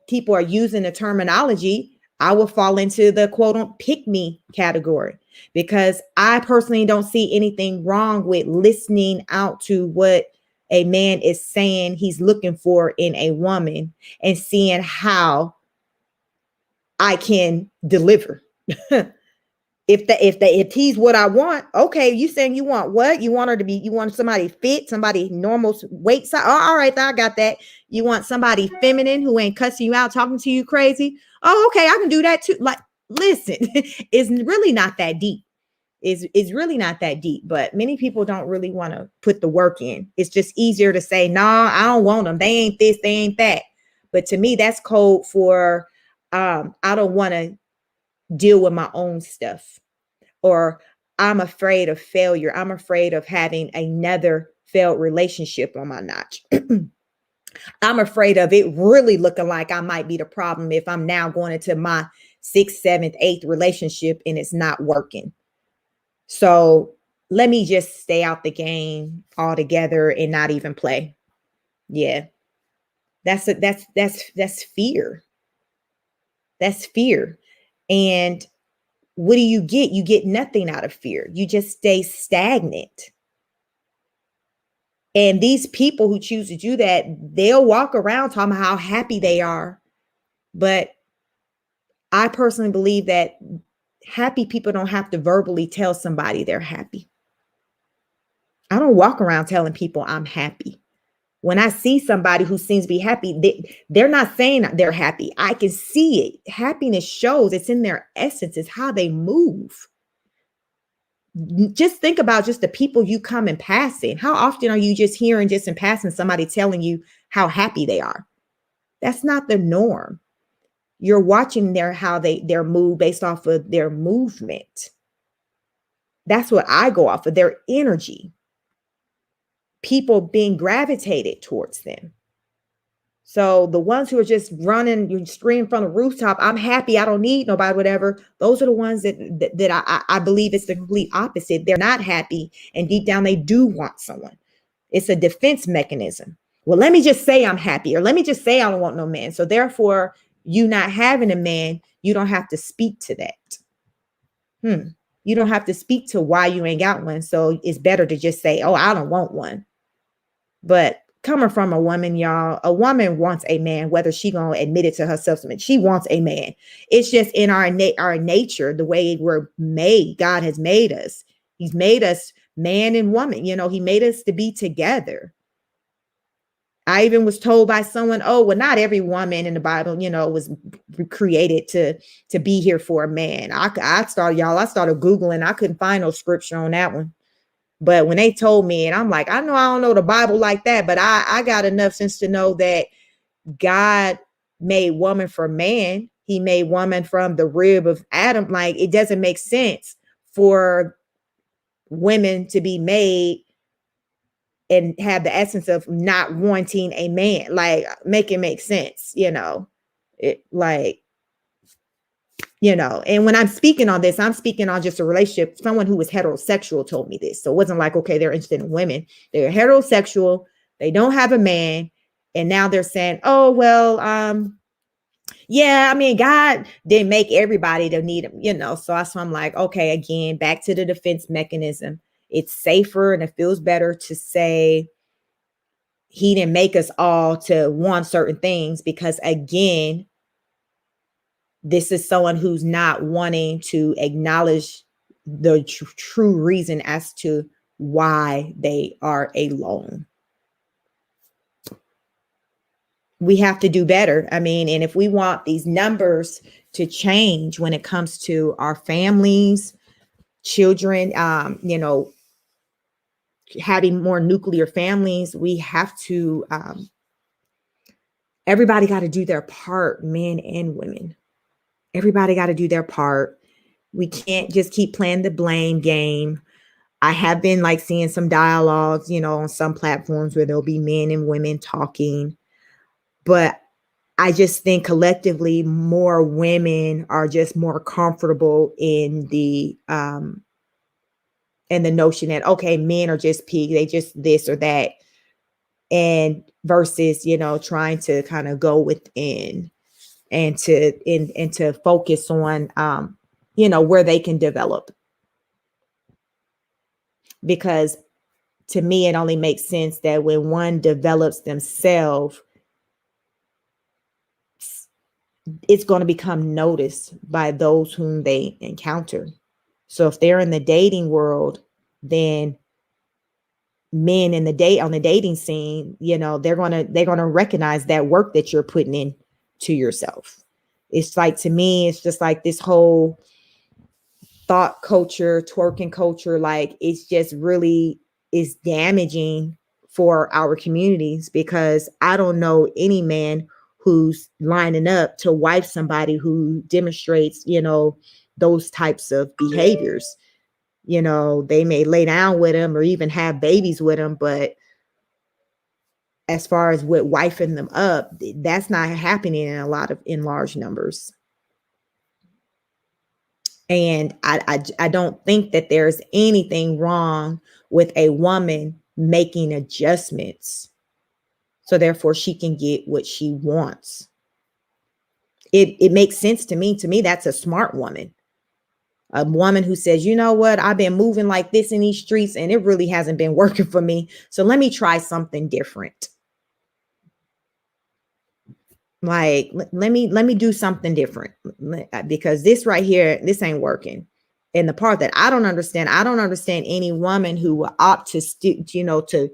people are using the terminology, I will fall into the quote unquote pick me category because I personally don't see anything wrong with listening out to what a man is saying he's looking for in a woman and seeing how I can deliver. If he's what I want, okay, you saying you want what? You want her to be, you want somebody fit, somebody normal weight size. Oh, all right, I got that. You want somebody feminine who ain't cussing you out, talking to you crazy. Oh, okay, I can do that too. Like, listen, it's really not that deep. It's really not that deep, but many people don't really want to put the work in. It's just easier to say, nah, I don't want them. They ain't this, they ain't that. But to me, that's code for I don't want to deal with my own stuff, or I'm afraid of failure. I'm afraid of having another failed relationship on my notch. I'm afraid of it really looking like I might be the problem if I'm now going into my 6th, 7th, 8th relationship and it's not working. So let me just stay out the game altogether and not even play. Yeah. That's fear. That's fear. And what do you get? You get nothing out of fear. You just stay stagnant. And these people who choose to do that, they'll walk around talking about how happy they are. But I personally believe that happy people don't have to verbally tell somebody they're happy. I don't walk around telling people I'm happy. When I see somebody who seems to be happy, they're not saying they're happy. I can see it. Happiness shows, it's in their essence, it's how they move. Just think about just the people you come in passing. How often are you just hearing, just in passing, somebody telling you how happy they are? That's not the norm. You're watching their move based off of their movement. That's what I go off of, their energy. People being gravitated towards them. So the ones who are just running, you scream from the rooftop, I'm happy, I don't need nobody, whatever. Those are the ones that I believe it's the complete opposite. They're not happy, and deep down they do want someone. It's a defense mechanism. Well, let me just say I'm happy, or let me just say I don't want no man. So therefore, you not having a man, you don't have to speak to that. You don't have to speak to why you ain't got one. So it's better to just say, oh, I don't want one. But coming from a woman, y'all, a woman wants a man, whether she gonna admit it to herself. She wants a man. It's just in our nature, the way we're made. God has made us. He's made us man and woman. He made us to be together. I even was told by someone, oh, well, not every woman in the Bible, was created to be here for a man. I started Googling. I couldn't find no scripture on that one. But when they told me, and I'm like, I don't know the Bible like that, but I got enough sense to know that God made woman for man. He made woman from the rib of Adam. Like, it doesn't make sense for women to be made and have the essence of not wanting a man. Like, make it make sense, and when I'm speaking on this, I'm speaking on just a relationship. Someone who was heterosexual told me this. So it wasn't like, okay, they're interested in women. They're heterosexual. They don't have a man. And now they're saying, oh, well, yeah, I mean, God didn't make everybody to need him, So I'm like, okay, again, back to the defense mechanism. It's safer and it feels better to say he didn't make us all to want certain things, because again, this is someone who's not wanting to acknowledge the true reason as to why they are alone. We have to do better. I mean, and if we want these numbers to change when it comes to our families, children, having more nuclear families, we have to, everybody got to do their part, men and women. Everybody got to do their part. We can't just keep playing the blame game. I have been seeing some dialogues, on some platforms where there'll be men and women talking. But I just think collectively more women are just more comfortable in the notion that, okay, men are just pig, they just this or that. And versus, trying to kind of go within and to focus on, where they can develop. Because to me, it only makes sense that when one develops themselves, it's going to become noticed by those whom they encounter. So if they're in the dating world, then men on the dating scene, they're going to recognize that work that you're putting in to yourself. It's like, to me, it's just like this whole thought culture, twerking culture, like it's just really is damaging for our communities, because I don't know any man who's lining up to wife somebody who demonstrates, those types of behaviors. They may lay down with him or even have babies with him, but as far as with wifing them up, that's not happening in large numbers. And I don't think that there's anything wrong with a woman making adjustments so therefore she can get what she wants. It makes sense to me. To me, that's a smart woman. A woman who says, you know what, I've been moving like this in these streets and it really hasn't been working for me. So let me try something different. Like, let me do something different, because this right here, this ain't working. And the part that I don't understand any woman who will opt to, to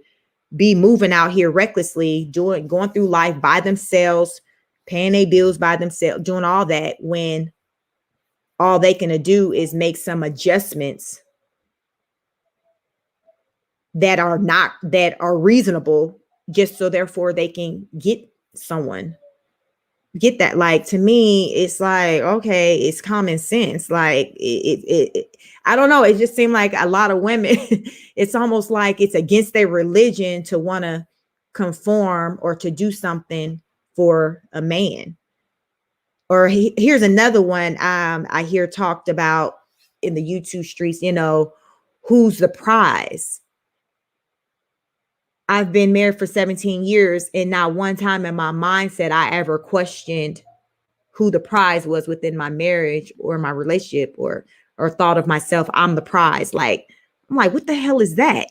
be moving out here recklessly, going through life by themselves, paying their bills by themselves, doing all that when all they can do is make some adjustments that are reasonable, just so therefore they can get that. Like, to me, it's like, okay, it's common sense. Like, I don't know. It just seemed like a lot of women, it's almost like it's against their religion to want to conform or to do something for a man. Or here's another one I hear talked about in the YouTube streets, who's the prize? I've been married for 17 years, and not one time in my mindset I ever questioned who the prize was within my marriage or my relationship, or thought of myself, I'm the prize. Like, I'm like, what the hell is that?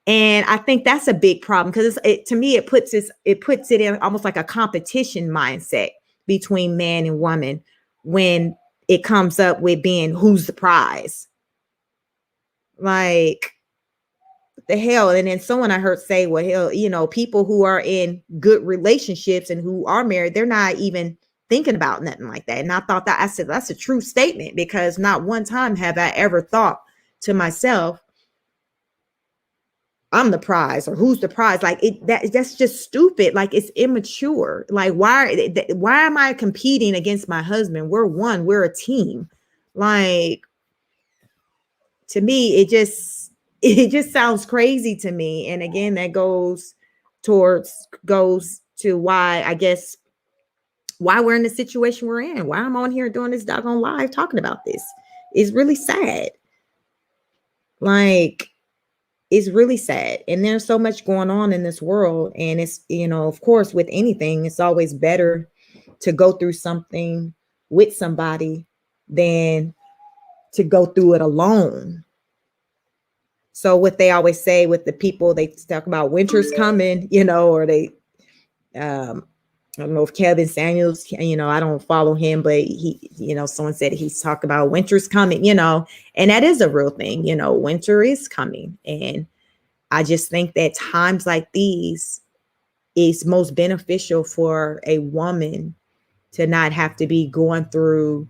And I think that's a big problem, because to me, it puts it in almost like a competition mindset between man and woman when it comes up with being who's the prize. Like, the hell. And then someone I heard say, well, hell, people who are in good relationships and who are married, they're not even thinking about nothing like that. And I said, that's a true statement, because not one time have I ever thought to myself, I'm the prize, or who's the prize. Like, that's just stupid. Like, it's immature. Like, why am I competing against my husband? We're one, we're a team. Like, to me, it just sounds crazy to me. And again, that goes to why, I guess, why we're in the situation we're in. Why I'm on here doing this doggone live talking about this. It's really sad. Like, it's really sad. And there's so much going on in this world. And it's, of course, with anything, it's always better to go through something with somebody than to go through it alone. So what they always say with the people, they talk about winter's coming, or they, I don't know if Kevin Samuels, I don't follow him, but he, someone said he's talked about winter's coming, and that is a real thing. Winter is coming. And I just think that times like these is most beneficial for a woman to not have to be going through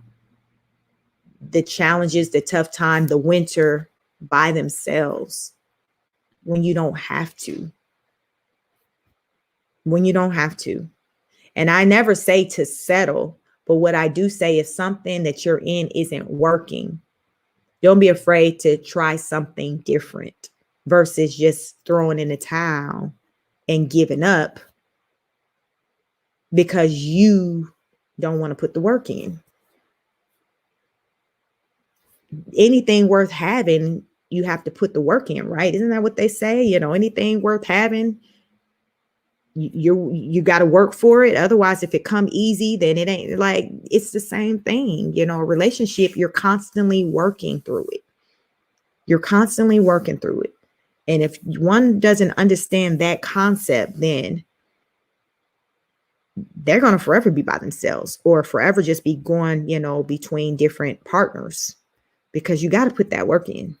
the challenges, the tough time, the winter by themselves, when you don't have to. And I never say to settle, but what I do say, if something that you're in isn't working, don't be afraid to try something different versus just throwing in the towel and giving up because you don't want to put the work in. Anything worth having, you have to put the work in, right? Isn't that what they say? Anything worth having, you got to work for it. Otherwise, if it come easy, then it ain't. Like, it's the same thing. A relationship, you're constantly working through it. And if one doesn't understand that concept, then they're going to forever be by themselves, or forever just be going, between different partners, because you got to put that work in.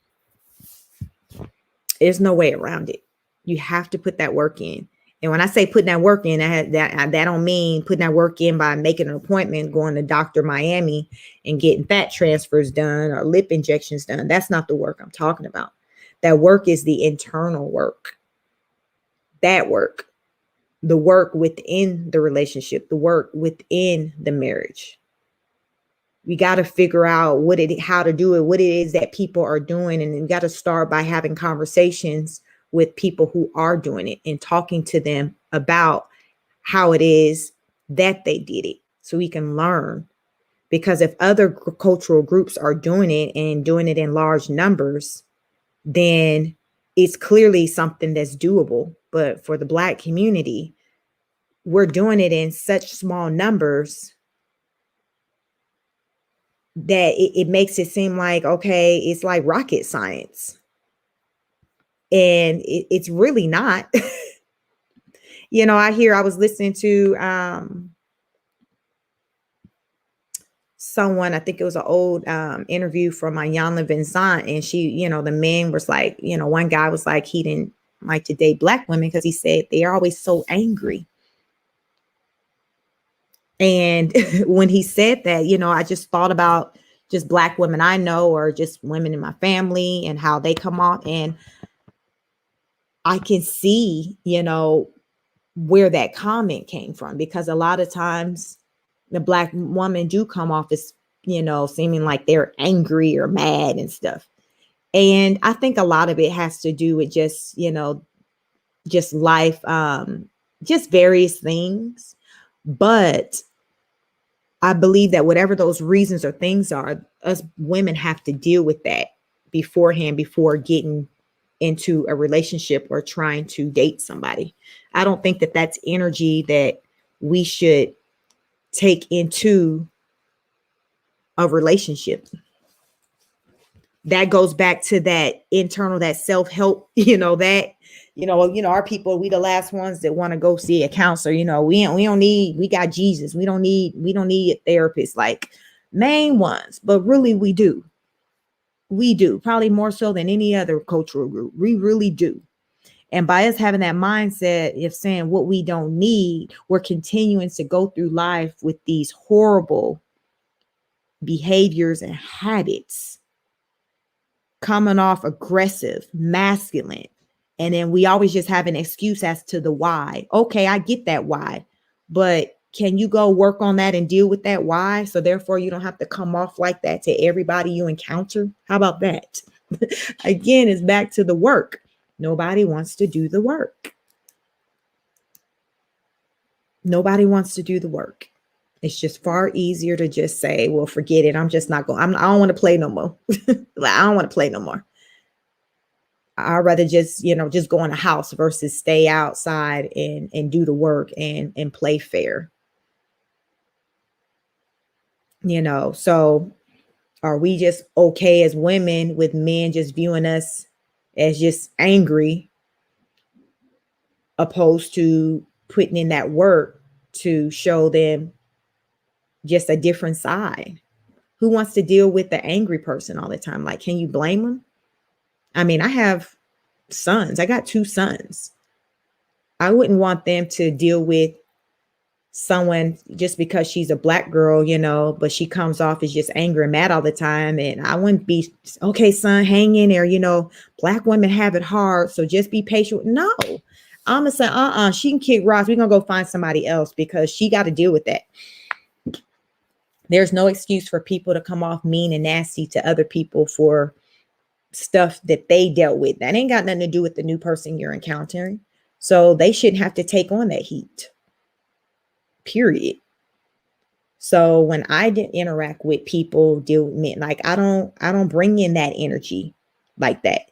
There's no way around it. You have to put that work in. And when I say putting that work in, that don't mean putting that work in by making an appointment, going to Dr. Miami and getting fat transfers done or lip injections done. That's not the work I'm talking about. That work is the internal work. That work, the work within the relationship, the work within the marriage. We got to figure out how to do it, what it is that people are doing. And you got to start by having conversations with people who are doing it and talking to them about how it is that they did it, so we can learn. Because if other cultural groups are doing it and doing it in large numbers, then it's clearly something that's doable. But for the Black community, we're doing it in such small numbers that it makes it seem like, okay, it's like rocket science. And it's really not. I was listening to someone, I think it was an old interview from Ayanna Vincent, and she, the man was like, one guy was like, he didn't like to date black women because he said they're always so angry. And when he said that, I just thought about just black women I know, or just women in my family, and how they come off. And I can see, where that comment came from, because a lot of times the black woman do come off as, seeming like they're angry or mad and stuff. And I think a lot of it has to do with just, just life, just various things. But I believe that whatever those reasons or things are, us women have to deal with that beforehand, before getting into a relationship or trying to date somebody. I don't think that that's energy that we should take into a relationship. That goes back to that internal, that self-help, our people, we the last ones that want to go see a counselor. We got Jesus. We don't need a therapist, like main ones, but really we do. We do, probably more so than any other cultural group. We really do. And by us having that mindset of saying what we don't need, we're continuing to go through life with these horrible behaviors and habits, coming off aggressive, masculine. And then we always just have an excuse as to the why. Okay, I get that why, but can you go work on that and deal with that why? So therefore you don't have to come off like that to everybody you encounter. How about that? Again, it's back to the work. Nobody wants to do the work. Nobody wants to do the work. It's just far easier to just say, well, forget it. I'm just not going. I don't want to play no more. I don't want to play no more. I'd rather just go in a house versus stay outside and do the work and play fair. So are we just okay as women with men just viewing us as just angry, opposed to putting in that work to show them just a different side? Who wants to deal with the angry person all the time? Like, can you blame them? I mean, I have sons. I got 2 sons. I wouldn't want them to deal with someone just because she's a black girl, but she comes off as just angry and mad all the time. And I wouldn't be, okay, son, hang in there. Black women have it hard, so just be patient. No, I'm gonna say, she can kick rocks. We're gonna go find somebody else, because she got to deal with that. There's no excuse for people to come off mean and nasty to other people for stuff that they dealt with. That ain't got nothing to do with the new person you're encountering. So they shouldn't have to take on that heat. Period. So when I interact with people, deal with men, like I don't bring in that energy like that.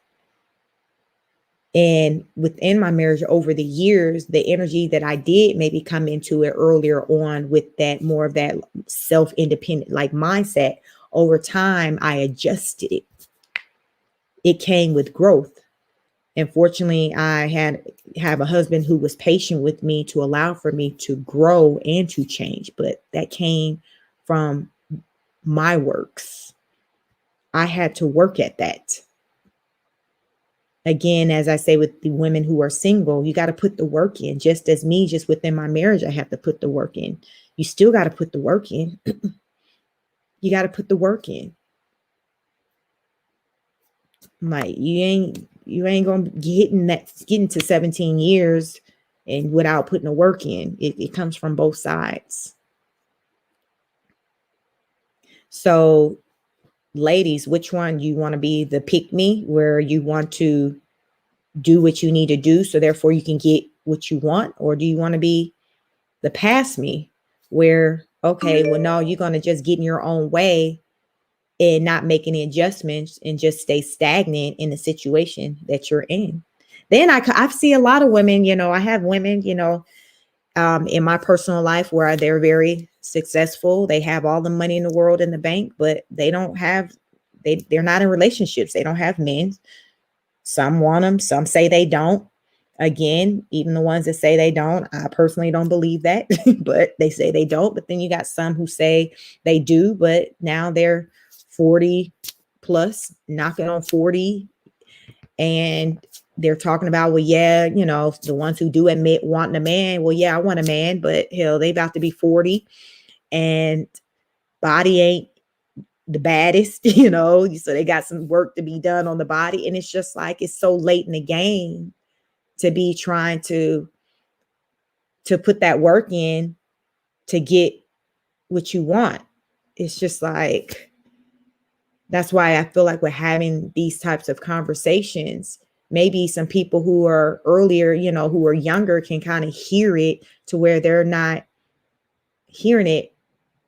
And within my marriage over the years, the energy that I did maybe come into it earlier on with that more of that self-independent like mindset, over time, I adjusted it. It came with growth. And fortunately, I have a husband who was patient with me to allow for me to grow and to change. But that came from my works. I had to work at that. Again, as I say with the women who are single, you got to put the work in. Just as me, just within my marriage, I have to put the work in. You still got to put the work in. You got to put the work in. Like you ain't gonna getting to 17 years and without putting the work in. It comes from both sides. So ladies, which one you want to be? The pick me, where you want to do what you need to do so therefore you can get what you want? Or do you want to be the pass me, where, okay, well, no, you're going to just get in your own way and not make any adjustments and just stay stagnant in the situation that you're in? Then I see a lot of women, I have women, in my personal life where they're very successful. They have all the money in the world in the bank, but they're not in relationships. They don't have men. Some want them. Some say they don't. Again, even the ones that say they don't, I personally don't believe that, but they say they don't. But then you got some who say they do, but now they're 40 plus, knocking on 40. And they're talking about, well, yeah, you know, the ones who do admit wanting a man, well, yeah, I want a man, but hell, they about to be 40 and body ain't the baddest, you know, so they got some work to be done on the body. And it's just like, it's so late in the game to be trying to put that work in to get what you want. It's just like, that's why I feel like we're having these types of conversations. Maybe some people who are earlier, you know, who are younger can kind of hear it to where they're not hearing it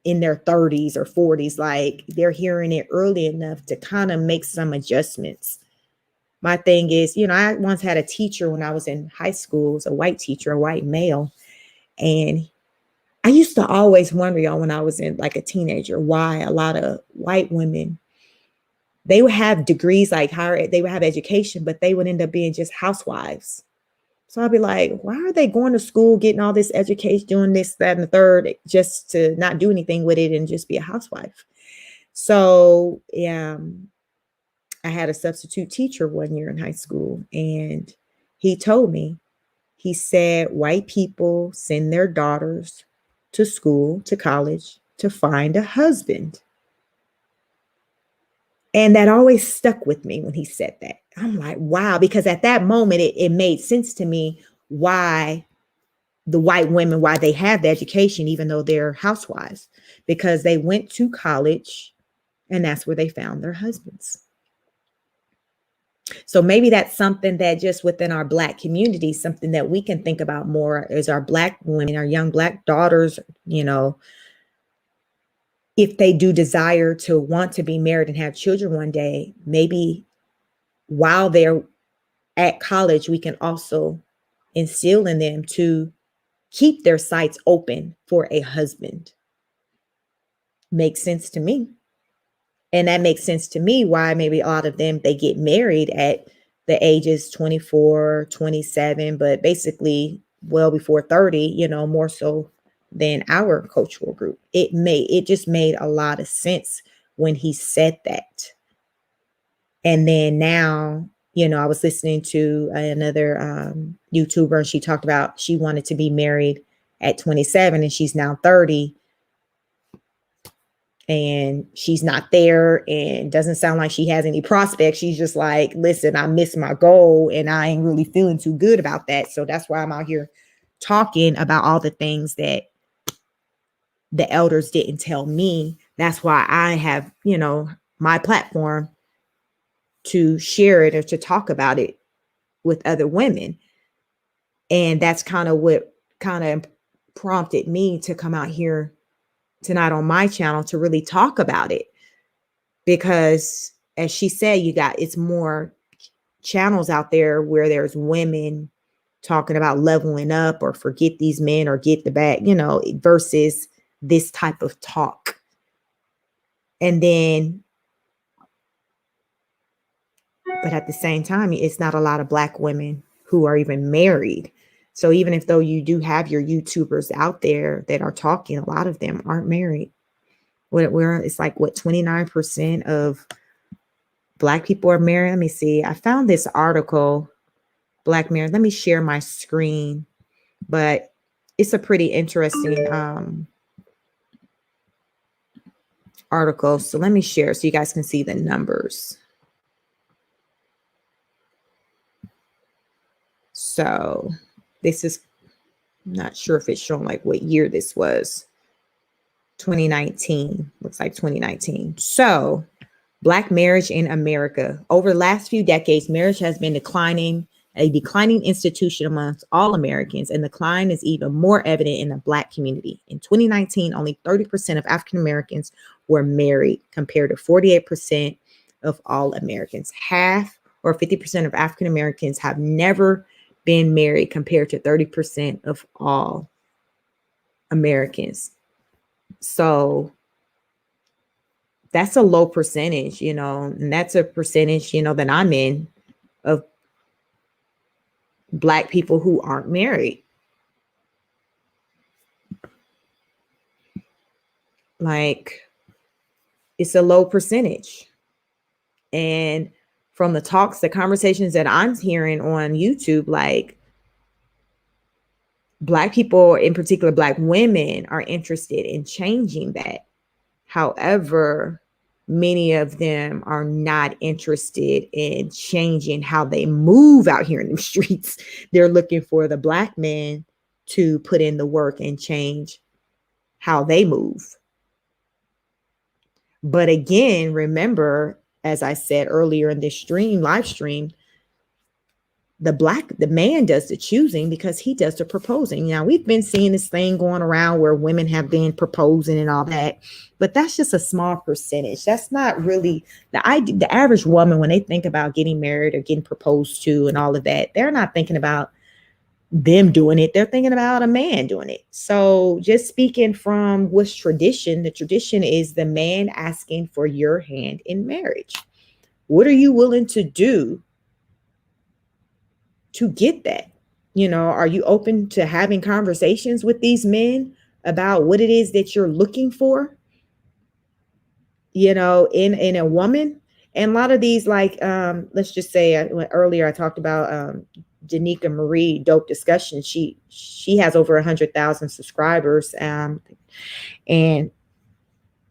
in their 30s or 40s. Like they're hearing it early enough to kind of make some adjustments. My thing is, you know, I once had a teacher when I was in high school, it was a white teacher, a white male. And I used to always wonder, y'all, when I was in like a teenager, why a lot of white women, they would have degrees, like higher, they would have education, but they would end up being just housewives. So I'd be like, why are they going to school, getting all this education, doing this, that, and the third, just to not do anything with it and just be a housewife? So I had a substitute teacher one year in high school, and he told me, he said, white people send their daughters to school, to college, to find a husband. And that always stuck with me when he said that. I'm like, wow, because at that moment, it made sense to me why the white women, why they have the education, even though they're housewives, because they went to college and that's where they found their husbands. So maybe that's something that just within our Black community, something that we can think about more is our Black women, our young Black daughters, you know, if they do desire to want to be married and have children one day, maybe while they're at college, we can also instill in them to keep their sights open for a husband. Makes sense to me. And that makes sense to me why maybe a lot of them, they get married at the ages 24, 27, but basically well before 30, you know, more so than our cultural group. It just made a lot of sense when he said that. And then now, you know, I was listening to another YouTuber, and she talked about she wanted to be married at 27 and she's now 30 and she's not there and doesn't sound like she has any prospects. She's just like, listen, I missed my goal and I ain't really feeling too good about that. So that's why I'm out here talking about all the things that the elders didn't tell me. That's why I have, you know, my platform to share it or to talk about it with other women. And that's kind of what kind of prompted me to come out here tonight on my channel to really talk about it. Because as she said, it's more channels out there where there's women talking about leveling up or forget these men or get the bag, you know, versus this type of talk. And then, but at the same time, it's not a lot of Black women who are even married. So even if though you do have your YouTubers out there that are talking, a lot of them aren't married. It's like what, 29% of Black people are married. Let me see. I found this article, Black marriage. Let me share my screen, but it's a pretty interesting article. So let me share so you guys can see the numbers. So this is, I'm not sure if it's showing like what year this was. 2019, looks like 2019. So Black marriage in America. Over the last few decades, marriage has been a declining institution amongst all Americans, and the decline is even more evident in the Black community. In 2019, only 30% of African Americans were married, compared to 48% of all Americans. Half, or 50%, of African Americans have never been married, compared to 30% of all Americans. So that's a low percentage, you know, and that's a percentage, you know, that I'm in, of Black people who aren't married. Like, it's a low percentage. And from the talks, the conversations that I'm hearing on YouTube, like, Black people, in particular Black women, are interested in changing that. However, many of them are not interested in changing how they move out here in the streets. They're looking for the Black men to put in the work and change how they move. But again, remember, as I said earlier in this live stream, the man does the choosing because he does the proposing. Now, we've been seeing this thing going around where women have been proposing and all that, but that's just a small percentage. That's not really the average woman. When they think about getting married or getting proposed to and all of that, they're not thinking about them doing it. They're thinking about a man doing it. So just speaking from what's tradition, the tradition is the man asking for your hand in marriage. What are you willing to do to get that? Are you open to having conversations with these men about what it is that you're looking for, in a woman? And a lot of these, like, let's just say, earlier I talked about Danica Marie, Dope Discussion. She has over 100,000 subscribers, and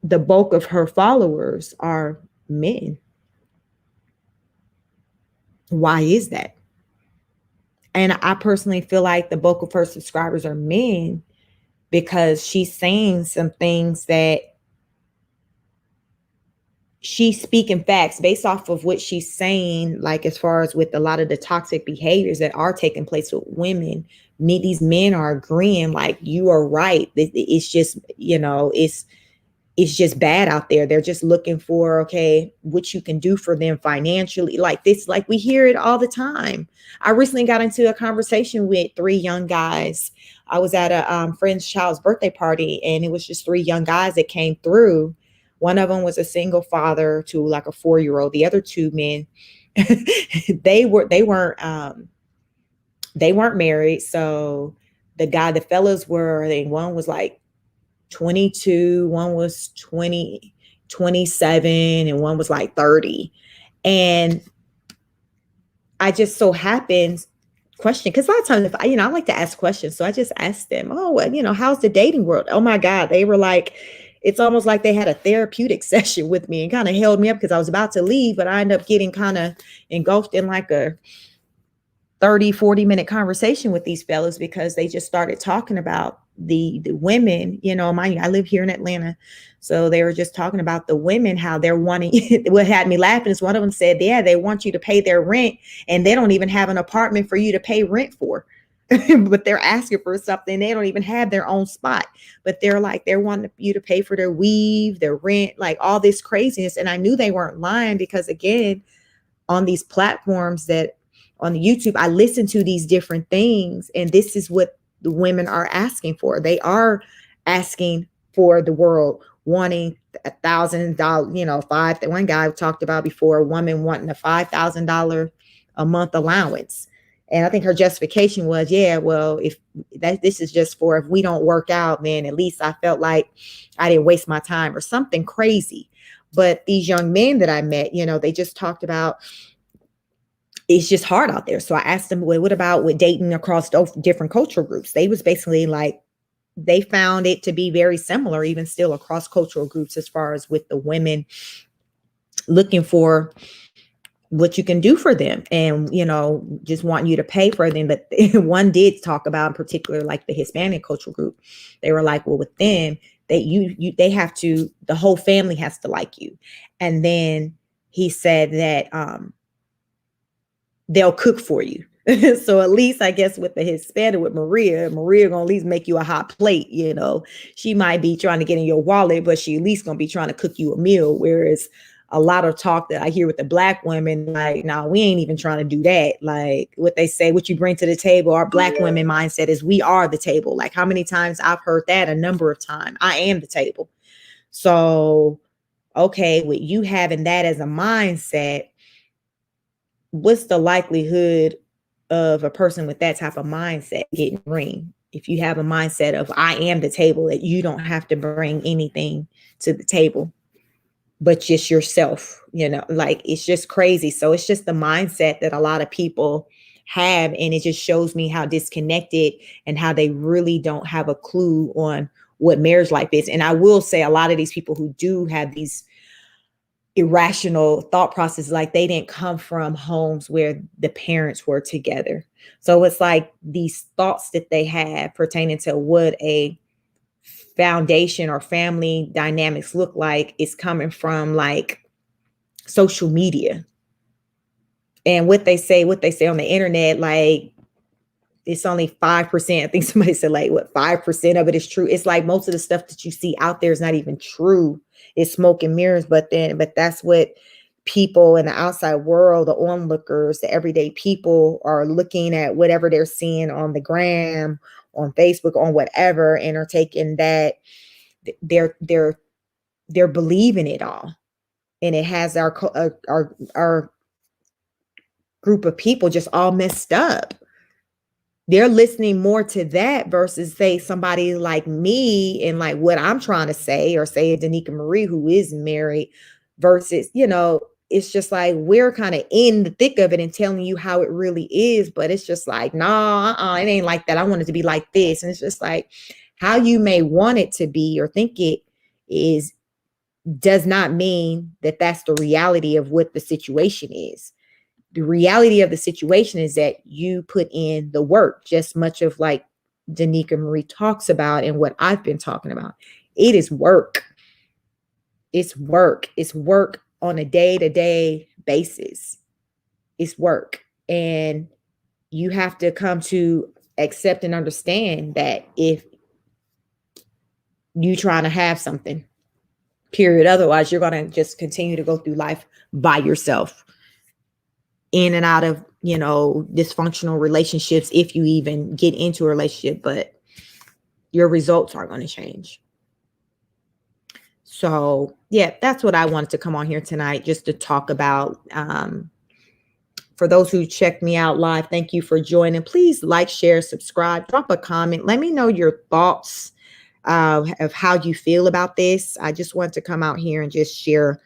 the bulk of her followers are men. Why is that? And I personally feel like the bulk of her subscribers are men because she's saying some things that she's speaking facts based off of what she's saying, like as far as with a lot of the toxic behaviors that are taking place with women. These men are agreeing, like, you are right. It's just, it's just bad out there. They're just looking for, okay, what you can do for them financially. Like this, like we hear it all the time. I recently got into a conversation with 3 young guys. I was at a friend's child's birthday party, and it was just 3 young guys that came through. One of them was a single father to like a 4-year-old. The other 2 men, they weren't married. So the fellas were, I think one was like 22, one was 27, and one was like 30. And I just so happened question, because a lot of times, if I like to ask questions. So I just asked them, oh, how's the dating world? Oh my God. They were like, it's almost like they had a therapeutic session with me and kind of held me up because I was about to leave, but I ended up getting kind of engulfed in like a 30-40 minute conversation with these fellas because they just started talking about the women. Mind you, I live here in Atlanta, so they were just talking about the women, how they're wanting. What had me laughing is one of them said, yeah, they want you to pay their rent and they don't even have an apartment for you to pay rent for. But they're asking for something. They don't even have their own spot, but they're wanting you to pay for their weave, their rent, like all this craziness. And I knew they weren't lying because, again, on these platforms that on YouTube, I listen to these different things, and this is what the women are asking for. They are asking for the world, wanting $1,000, one guy talked about before, a woman wanting a $5,000 a month allowance. And I think her justification was, yeah, well, if this is just for if we don't work out, then at least I felt like I didn't waste my time or something crazy. But these young men that I met, they just talked about, it's just hard out there. So I asked them, well, what about with dating across different cultural groups? They was basically like, they found it to be very similar, even still across cultural groups, as far as with the women looking for what you can do for them and, just want you to pay for them. But one did talk about in particular, like the Hispanic cultural group. They were like, well, with them, they have to, the whole family has to like you. And then he said that, they'll cook for you. So at least I guess with the Hispanic, with Maria gonna at least make you a hot plate. She might be trying to get in your wallet, but she at least gonna be trying to cook you a meal. Whereas a lot of talk that I hear with the Black women, like, no, we ain't even trying to do that. Like what they say, what you bring to the table, our Black women mindset is we are the table. Like how many times I've heard that, a number of times. I am the table. So, okay, with you having that as a mindset, what's the likelihood of a person with that type of mindset getting ring. If you have a mindset of I am the table, that you don't have to bring anything to the table but just yourself, like it's just crazy. So it's just the mindset that a lot of people have, and it just shows me how disconnected and how they really don't have a clue on what marriage life is. And I will say a lot of these people who do have these irrational thought processes, like they didn't come from homes where the parents were together. So it's like these thoughts that they have pertaining to what a foundation or family dynamics look like is coming from like social media and what they say on the internet. Like it's only 5%. I think somebody said like what 5% of it is true. It's like most of the stuff that you see out there is not even true. It's smoke and mirrors. But that's what people in the outside world, the onlookers, the everyday people are looking at whatever they're seeing on the gram, on Facebook, on whatever, and are taking that they're believing it all. And it has our group of people just all messed up. They're listening more to that versus say somebody like me and like what I'm trying to say, or say Danica Marie, who is married, versus, it's just like we're kind of in the thick of it and telling you how it really is. But it's just like, nah, it ain't like that. I want it to be like this. And it's just like how you may want it to be or think it is does not mean that that's the reality of what the situation is. The reality of the situation is that you put in the work, just much of like Danica Marie talks about and what I've been talking about. It is work. It's work. It's work on a day-to-day basis. It's work. And you have to come to accept and understand that if you trying to have something, period, otherwise you're going to just continue to go through life by yourself, in and out of, dysfunctional relationships, if you even get into a relationship, but your results aren't going to change. So yeah, that's what I wanted to come on here tonight, just to talk about. For those who checked me out live, thank you for joining. Please like, share, subscribe, drop a comment. Let me know your thoughts of how you feel about this. I just want to come out here and just share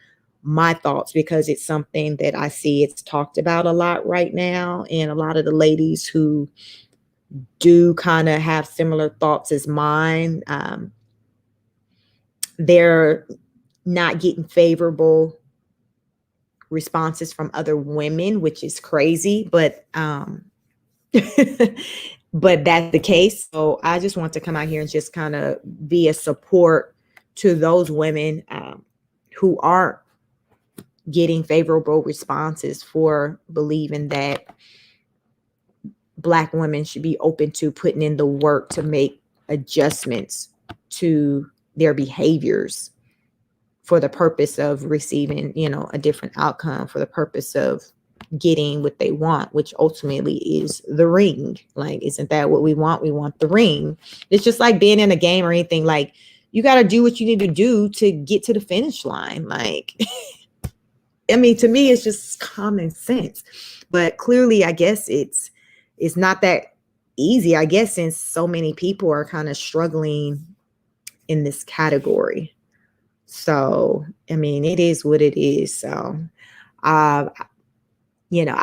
my thoughts, because it's something that I see it's talked about a lot right now. And a lot of the ladies who do kind of have similar thoughts as mine, they're not getting favorable responses from other women, which is crazy, but but that's the case. So I just want to come out here and just kind of be a support to those women who aren't getting favorable responses for believing that Black women should be open to putting in the work to make adjustments to their behaviors for the purpose of receiving, a different outcome, for the purpose of getting what they want, which ultimately is the ring. Like, isn't that what we want? We want the ring. It's just like being in a game or anything. Like, you got to do what you need to do to get to the finish line. Like, I mean, to me, it's just common sense. But clearly, I guess it's not that easy, I guess, since so many people are kind of struggling in this category. So, I mean, it is what it is. So, I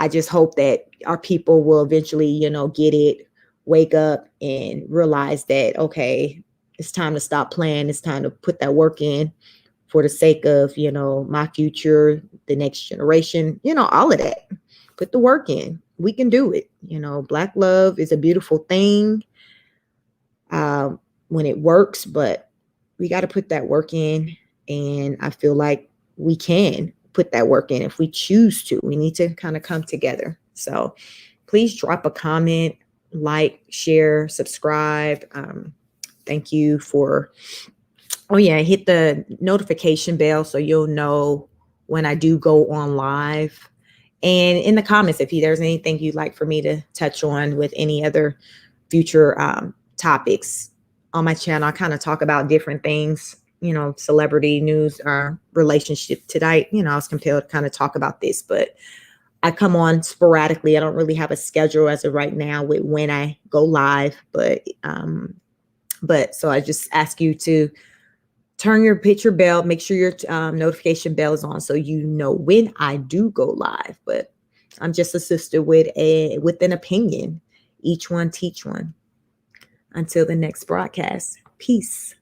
just hope that our people will eventually, get it, wake up and realize that, okay, it's time to stop playing. It's time to put that work in for the sake of, my future, the next generation, all of that. Put the work in. We can do it. Black love is a beautiful thing when it works, but we got to put that work in. And I feel like we can put that work in if we choose to. We need to kind of come together. So please drop a comment, like, share, subscribe. Thank you for, hit the notification bell so you'll know when I do go on live. And in the comments, if there's anything you'd like for me to touch on with any other future topics on my channel, I kind of talk about different things, celebrity news or relationship tonight. I was compelled to kind of talk about this, but I come on sporadically. I don't really have a schedule as of right now with when I go live, but so I just ask you to turn your picture bell, make sure your notification bell is on so you know when I do go live. But I'm just a sister with an opinion. Each one teach one. Until the next broadcast. Peace.